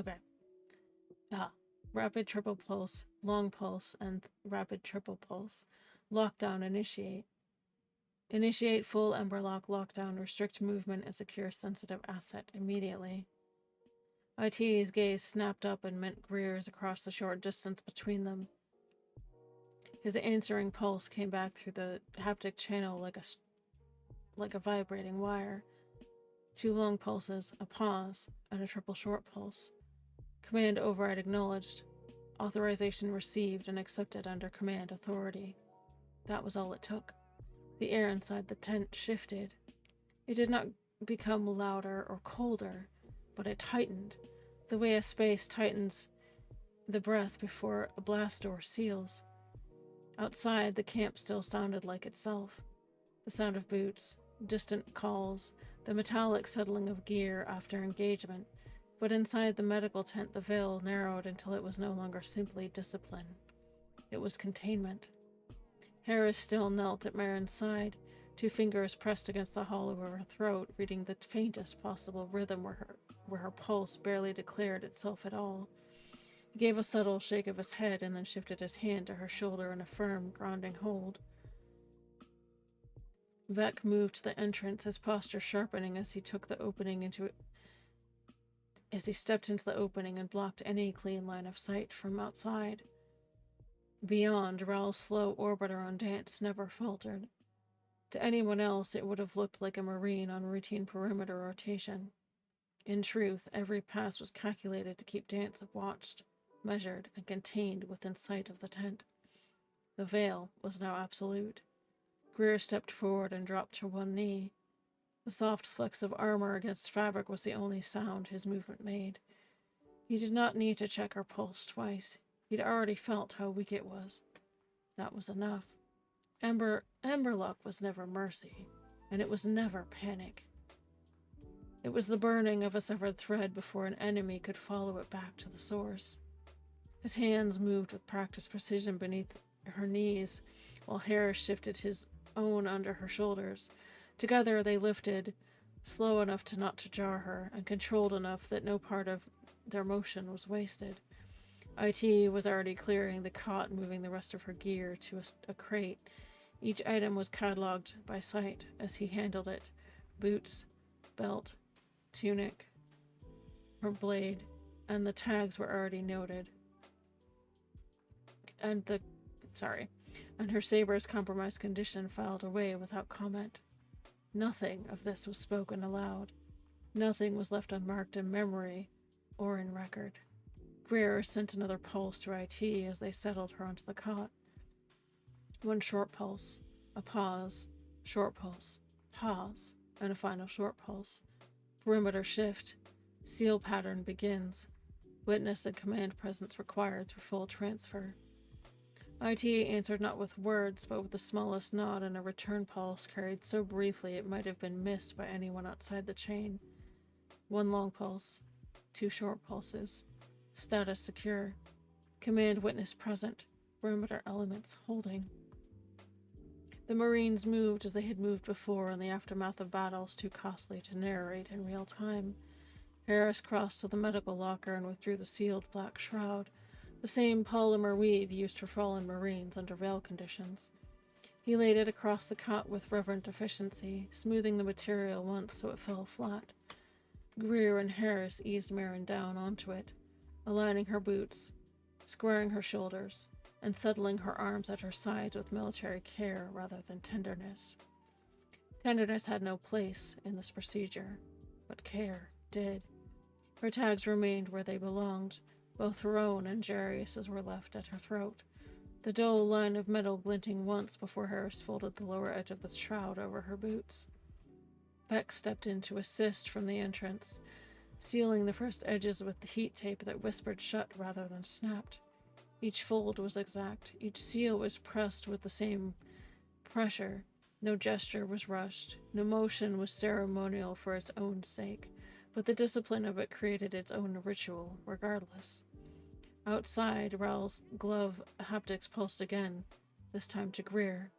Okay. Rapid triple pulse, long pulse, and rapid triple pulse. Lockdown initiate. Initiate full Emberlock lockdown, restrict movement, and secure sensitive asset immediately. IT's gaze snapped up and met Greer's across the short distance between them. His answering pulse came back through the haptic channel like a vibrating wire. 2 long pulses, a pause, and a triple short pulse. Command override acknowledged. Authorization received and accepted under command authority. That was all it took. The air inside the tent shifted. It did not become louder or colder, but it tightened, the way a space tightens the breath before a blast door seals. Outside, the camp still sounded like itself. The sound of boots, distant calls, the metallic settling of gear after engagement. But inside the medical tent, the veil narrowed until it was no longer simply discipline. It was containment. Harris still knelt at Marin's side, 2 fingers pressed against the hollow of her throat, reading the faintest possible rhythm where her pulse barely declared itself at all. He gave a subtle shake of his head and then shifted his hand to her shoulder in a firm, grounding hold. Vec moved to the entrance, his posture sharpening as he stepped into the opening and blocked any clean line of sight from outside. Beyond, Raoul's slow orbiter on Dance never faltered. To anyone else, it would have looked like a Marine on routine perimeter rotation. In truth, every pass was calculated to keep Dance watched, measured, and contained within sight of the tent. The veil was now absolute. Greer stepped forward and dropped to one knee. The soft flex of armor against fabric was the only sound his movement made. He did not need to check her pulse twice. He'd already felt how weak it was. That was enough. Emberlock was never mercy, and it was never panic. It was the burning of a severed thread before an enemy could follow it back to the source. His hands moved with practiced precision beneath her knees, while Harris shifted his own under her shoulders. Together they lifted, slow enough not to jar her, and controlled enough that no part of their motion was wasted. IT was already clearing the cot, moving the rest of her gear to a crate. Each item was catalogued by sight as he handled it. Boots, belt, tunic, her blade, and the tags were already noted. And her saber's compromised condition filed away without comment. Nothing of this was spoken aloud. Nothing was left unmarked in memory or in record. Greer sent another pulse to IT as they settled her onto the cot. One short pulse, a pause, short pulse, pause, and a final short pulse. Perimeter shift. Seal pattern begins. Witness and command presence required for full transfer. IT answered not with words, but with the smallest nod and a return pulse carried so briefly it might have been missed by anyone outside the chain. One long pulse. Two short pulses. Status secure. Command witness present. Perimeter elements holding. The Marines moved as they had moved before in the aftermath of battles too costly to narrate in real time. Harris crossed to the medical locker and withdrew the sealed black shroud, the same polymer weave used for fallen Marines under veil conditions. He laid it across the cot with reverent efficiency, smoothing the material once so it fell flat. Greer and Harris eased Marin down onto it, aligning her boots, squaring her shoulders, and settling her arms at her sides with military care rather than tenderness. Tenderness had no place in this procedure, but care did. Her tags remained where they belonged. Both her own and Jarius's were left at her throat, the dull line of metal glinting once before Harris folded the lower edge of the shroud over her boots. Beck stepped in to assist from the entrance, sealing the first edges with the heat tape that whispered shut rather than snapped. Each fold was exact. Each seal was pressed with the same pressure. No gesture was rushed. No motion was ceremonial for its own sake, but the discipline of it created its own ritual, regardless. Outside, Raoul's glove haptics pulsed again, this time to Greer.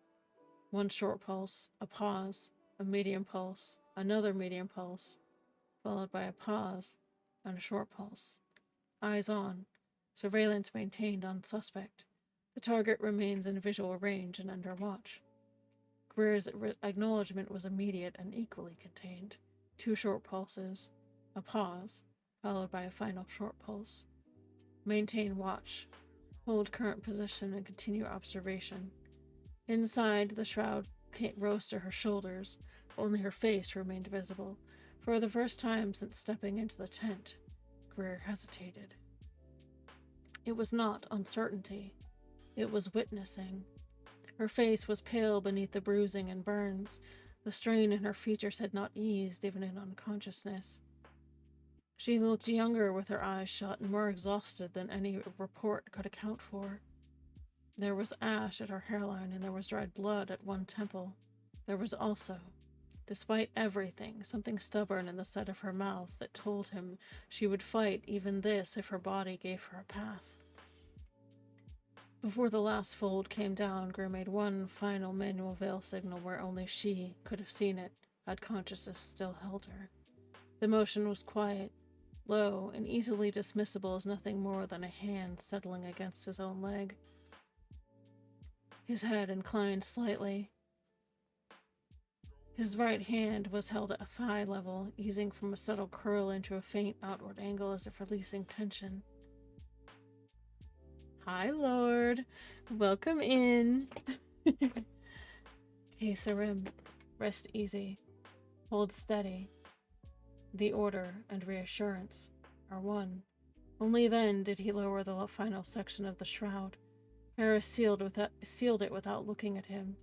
One short pulse, a pause, a medium pulse, another medium pulse, followed by a pause and a short pulse. Eyes on. Surveillance maintained on suspect. The target remains in visual range and under watch. Greer's acknowledgement was immediate and equally contained. Two short pulses, a pause, followed by a final short pulse. Maintain watch. Hold current position and continue observation. Inside, the shroud rose to her shoulders. Only her face remained visible. For the first time since stepping into the tent, Greer hesitated. It was not uncertainty. It was witnessing. Her face was pale beneath the bruising and burns. The strain in her features had not eased, even in unconsciousness. She looked younger with her eyes shut and more exhausted than any report could account for. There was ash at her hairline and there was dried blood at one temple. There was also, despite everything, something stubborn in the set of her mouth that told him she would fight even this if her body gave her a path. Before the last fold came down, Greer made one final manual veil signal where only she could have seen it, had consciousness still held her. The motion was quiet, low, and easily dismissible as nothing more than a hand settling against his own leg. His head inclined slightly. His right hand was held at thigh level, easing from a subtle curl into a faint outward angle as if releasing tension. Hi, Lord. Welcome in. Kesarim, rest easy. Hold steady. The order and reassurance are one. Only then did he lower the final section of the shroud. Harris sealed it without looking at him.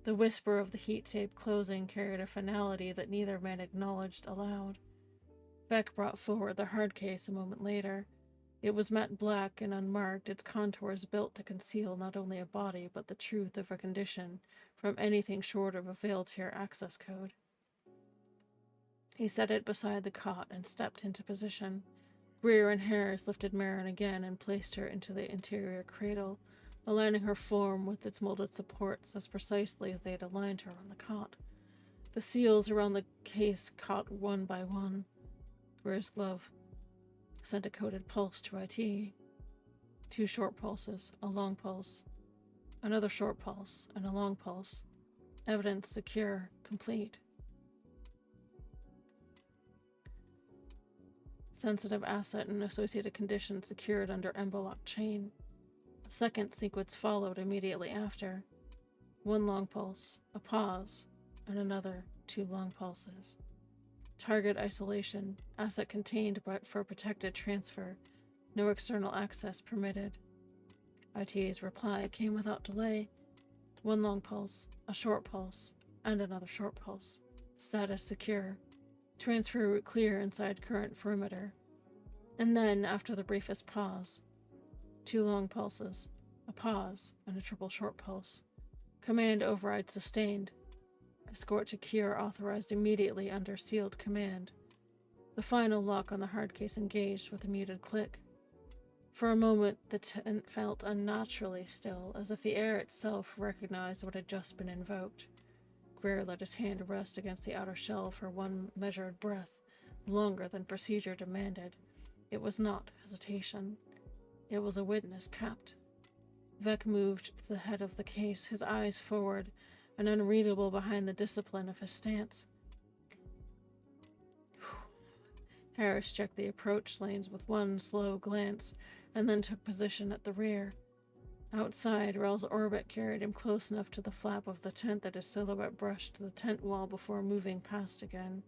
The whisper of the heat tape closing carried a finality that neither man acknowledged aloud. Beck brought forward the hard case a moment later. It was matte black and unmarked, its contours built to conceal not only a body but the truth of a condition from anything short of a veil-tier access code. He set it beside the cot and stepped into position. Greer and Harris lifted Marin again and placed her into the interior cradle, aligning her form with its molded supports as precisely as they had aligned her on the cot. The seals around the case caught one by one. Greer's glove sent a coded pulse to IT. Two short pulses, a long pulse, another short pulse, and a long pulse. Evidence secure, complete. sensitive asset and associated conditions secured under Embolock chain. A second sequence followed immediately after. One long pulse, a pause, and another 2 long pulses. Target isolation, asset contained but for protected transfer, no external access permitted. ITA's reply came without delay. One long pulse, a short pulse, and another short pulse. Status secure. Transfer route clear inside current perimeter. And then, after the briefest pause, 2 long pulses, a pause, and a triple short pulse. Command override sustained. Escort to cure authorized immediately under sealed command. The final lock on the hard case engaged with a muted click. For a moment, the tent felt unnaturally still, as if the air itself recognized what had just been invoked. Greer let his hand rest against the outer shell for one measured breath, longer than procedure demanded. It was not hesitation. It was a witness capped. Vec moved to the head of the case, his eyes forward, and unreadable behind the discipline of his stance. Harris checked the approach lanes with one slow glance, and then took position at the rear. Outside, Rel's orbit carried him close enough to the flap of the tent that his silhouette brushed the tent wall before moving past again.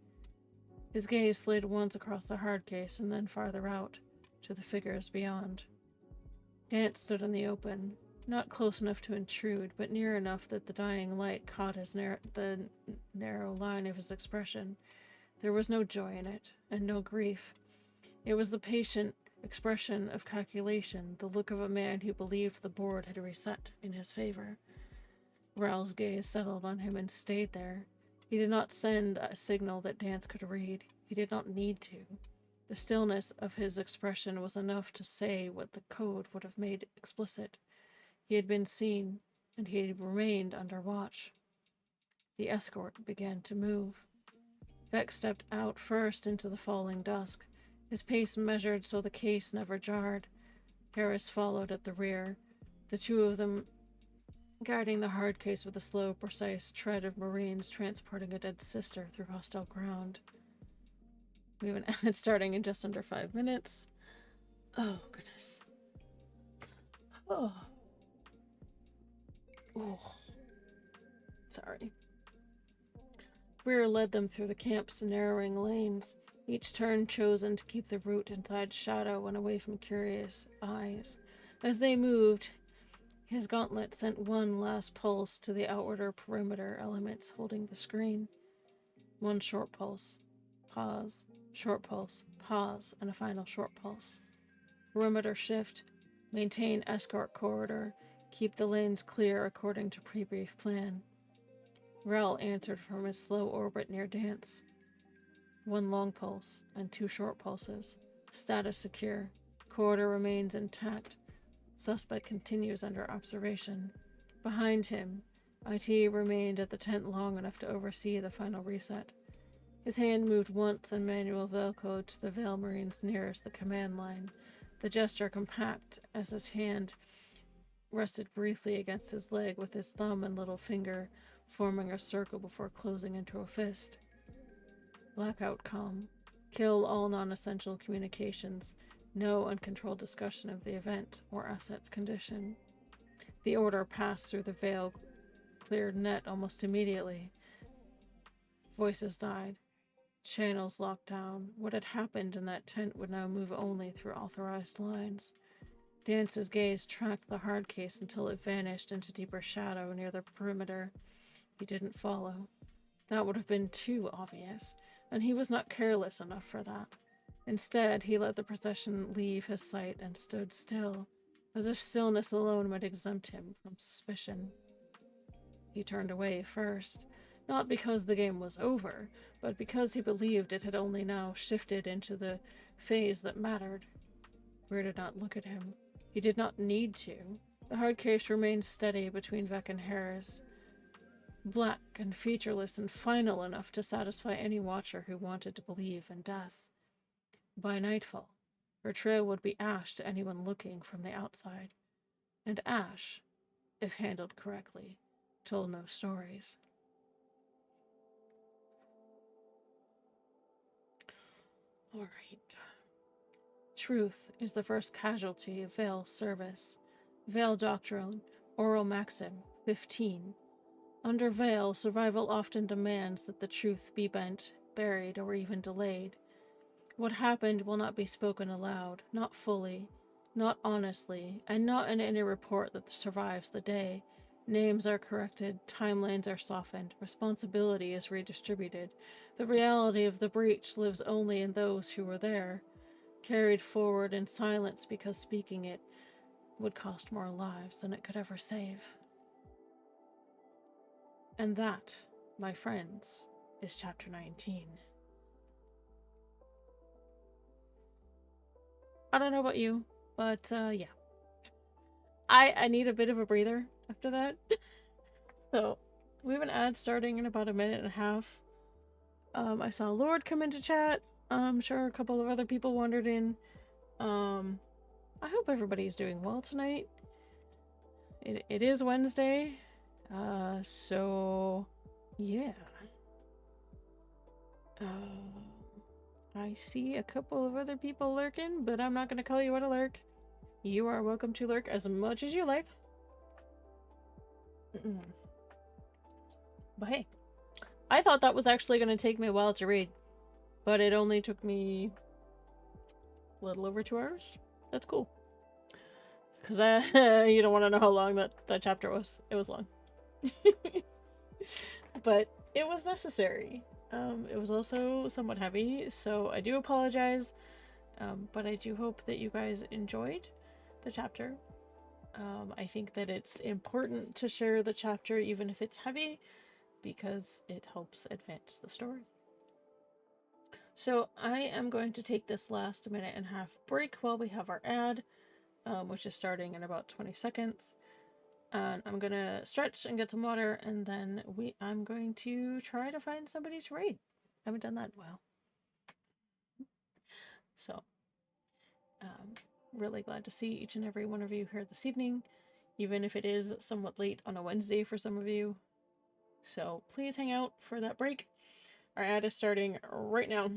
His gaze slid once across the hard case and then farther out, to the figures beyond. Dance stood in the open, not close enough to intrude, but near enough that the dying light caught the narrow line of his expression. There was no joy in it, and no grief. It was the patient expression of calculation, the look of a man who believed the board had reset in his favor. Rel's gaze settled on him and stayed there. He did not send a signal that Dance could read. He did not need to. The stillness of his expression was enough to say what the code would have made explicit. He had been seen, and he had remained under watch. The escort began to move. Vec stepped out first into the falling dusk, his pace measured so the case never jarred. Harris followed at the rear, the two of them guiding the hard case with the slow, precise tread of Marines transporting a dead sister through hostile ground. We have an edit starting in just under 5 minutes. Oh, goodness. Oh. Oh. Sorry. Greer led them through the camp's narrowing lanes, each turn chosen to keep the route inside shadow and away from curious eyes. As they moved, his gauntlet sent one last pulse to the outer perimeter elements holding the screen. One short pulse, pause, short pulse, pause, and a final short pulse. Perimeter shift, maintain escort corridor, keep the lanes clear according to pre-brief plan. Rel answered from his slow orbit near Dance. One long pulse and 2 short pulses. Status secure. Corridor remains intact. Suspect continues under observation. Behind him, IT remained at the tent long enough to oversee the final reset. His hand moved once in manual Velcro to the Veil Marines nearest the command line, the gesture compact as his hand rested briefly against his leg with his thumb and little finger forming a circle before closing into a fist. Blackout calm. Kill all non-essential communications. No uncontrolled discussion of the event or asset's condition. The order passed through the veil cleared net almost immediately. Voices died. Channels locked down. What had happened in that tent would now move only through authorized lines. Dance's gaze tracked the hard case until it vanished into deeper shadow near the perimeter. He didn't follow. That would have been too obvious, and he was not careless enough for that. Instead, he let the procession leave his sight and stood still, as if stillness alone might exempt him from suspicion. He turned away first, not because the game was over, but because he believed it had only now shifted into the phase that mattered. Greer did not look at him. He did not need to. The hard case remained steady between Vec and Harris, black and featureless and final enough to satisfy any watcher who wanted to believe in death. By nightfall, her trail would be ash to anyone looking from the outside, and ash, if handled correctly, told no stories. All right. Truth is the first casualty of Veil service. Veil Doctrine, Oral Maxim 15. Under Veil, survival often demands that the truth be bent, buried, or even delayed. What happened will not be spoken aloud, not fully, not honestly, and not in any report that survives the day. Names are corrected, timelines are softened, responsibility is redistributed. The reality of the breach lives only in those who were there, carried forward in silence because speaking it would cost more lives than it could ever save. And that, my friends, is chapter 19. I don't know about you, but yeah. I need a bit of a breather after that. So, we have an ad starting in about a minute and a half. I saw Lord come into chat. I'm sure a couple of other people wandered in. I hope everybody's doing well tonight. It is Wednesday. So, yeah. I see a couple of other people lurking, but I'm not going to call you out a lurk. You are welcome to lurk as much as you like. But hey, I thought that was actually going to take me a while to read, but it only took me a little over 2 hours. That's cool. Because you don't want to know how long that chapter was. It was long. But it was necessary. It was also somewhat heavy, so I do apologize. But I do hope that you guys enjoyed the chapter. I think that it's important to share the chapter even if it's heavy, because it helps advance the story. So I am going to take this last minute and a half break while we have our ad, which is starting in about 20 seconds. And I'm gonna stretch and get some water, and then I'm going to try to find somebody to raid. I haven't done that in a while. So, really glad to see each and every one of you here this evening, even if it is somewhat late on a Wednesday for some of you. So please hang out for that break. Our ad is starting right now.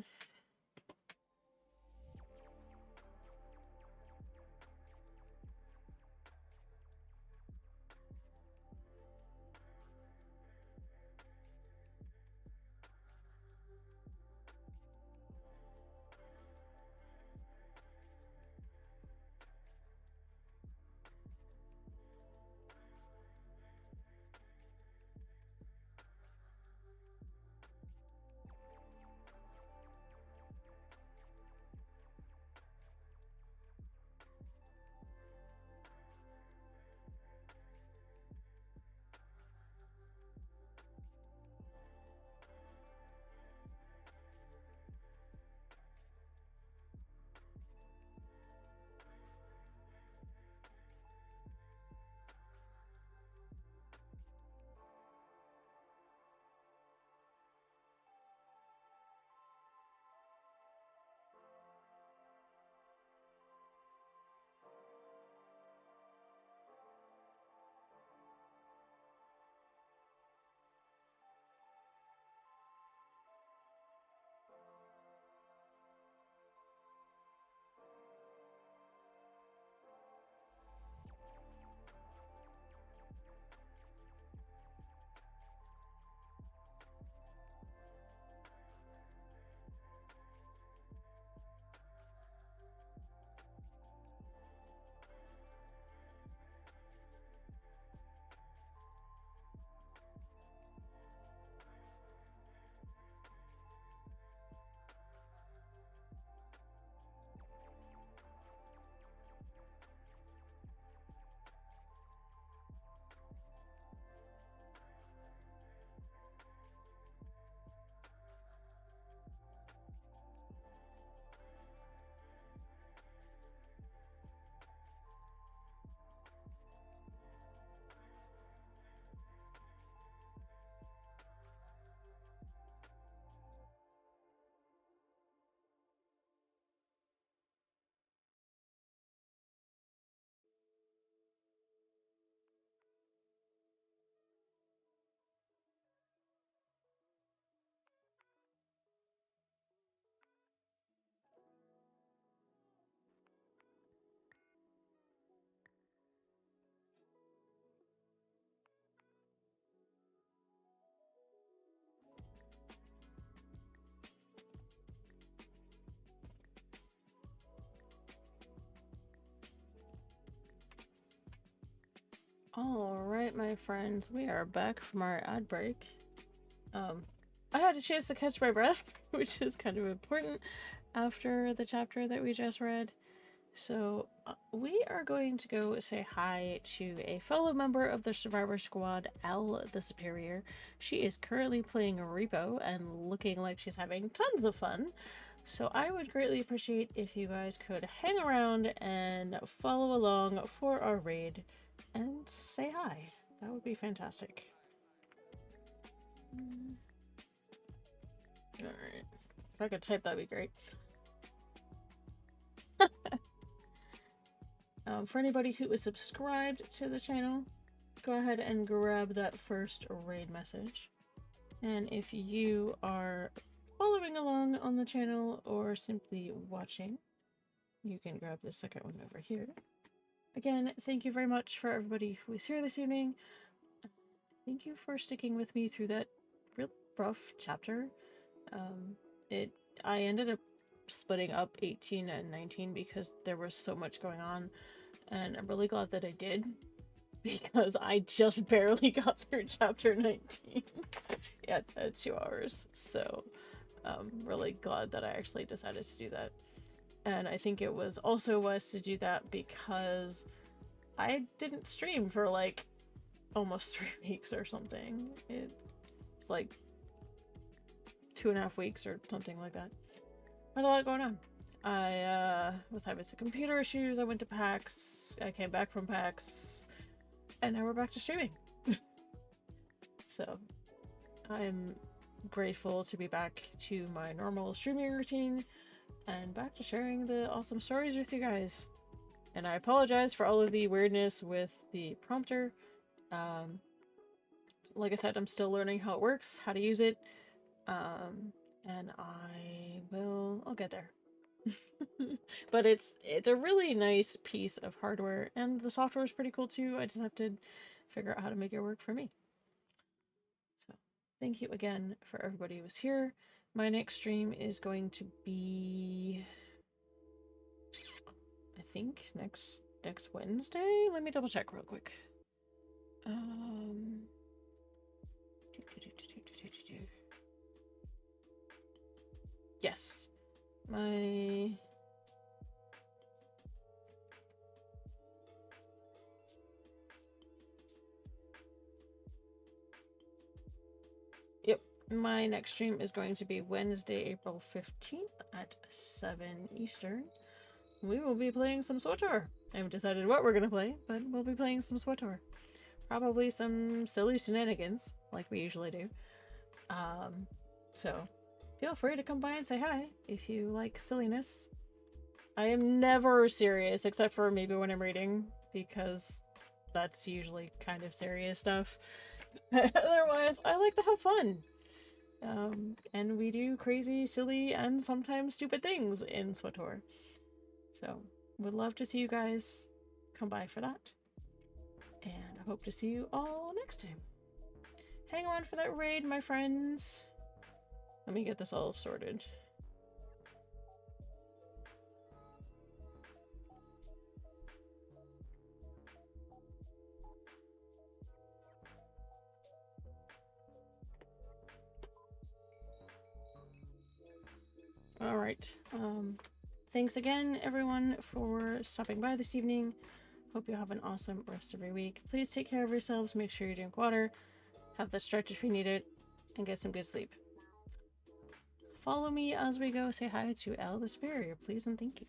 Alright, my friends, we are back from our ad break. I had a chance to catch my breath, which is kind of important after the chapter that we just read. So, we are going to go say hi to a fellow member of the Survivor Squad, Elle the Superior. She is currently playing Repo and looking like she's having tons of fun. So I would greatly appreciate if you guys could hang around and follow along for our raid and say hi. That would be fantastic. Alright. If I could type, that'd be great. For anybody who is subscribed to the channel, go ahead and grab that first raid message. And if you are following along on the channel or simply watching, you can grab the second one over here. Again, thank you very much for everybody who is here this evening. Thank you for sticking with me through that real rough chapter. I ended up splitting up 18 and 19 because there was so much going on, and I'm really glad that I did, because I just barely got through chapter 19 at 2 hours. So I'm really glad that I actually decided to do that. And I think it was also wise to do that because I didn't stream for like almost 3 weeks or something. It's like 2.5 weeks or something like that. Had a lot going on. I was having some computer issues. I went to PAX. I came back from PAX. And now we're back to streaming. So I'm grateful to be back to my normal streaming routine and back to sharing the awesome stories with you guys. And I apologize for all of the weirdness with the prompter. Like I said, I'm still learning how it works, how to use it. And I'll get there. But it's a really nice piece of hardware, and the software is pretty cool too. I just have to figure out how to make it work for me. So thank you again for everybody who was here. My next stream is going to be, I think, next Wednesday. Let me double check real quick. Yes. My next stream is going to be Wednesday, April 15th at 7 Eastern. We will be playing some SWTOR. I haven't decided what we're going to play, but we'll be playing some SWTOR. Probably some silly shenanigans, like we usually do. So feel free to come by and say hi if you like silliness. I am never serious, except for maybe when I'm reading, because that's usually kind of serious stuff. Otherwise, I like to have fun. And we do crazy, silly, and sometimes stupid things in SWTOR. So, would love to see you guys come by for that. And I hope to see you all next time. Hang on for that raid, my friends. Let me get this all sorted. Alright, thanks again, everyone, for stopping by this evening. Hope you have an awesome rest of your week. Please take care of yourselves, make sure you drink water, have the stretch if you need it, and get some good sleep. Follow me as we go say hi to Elle the Superior, please and thank you.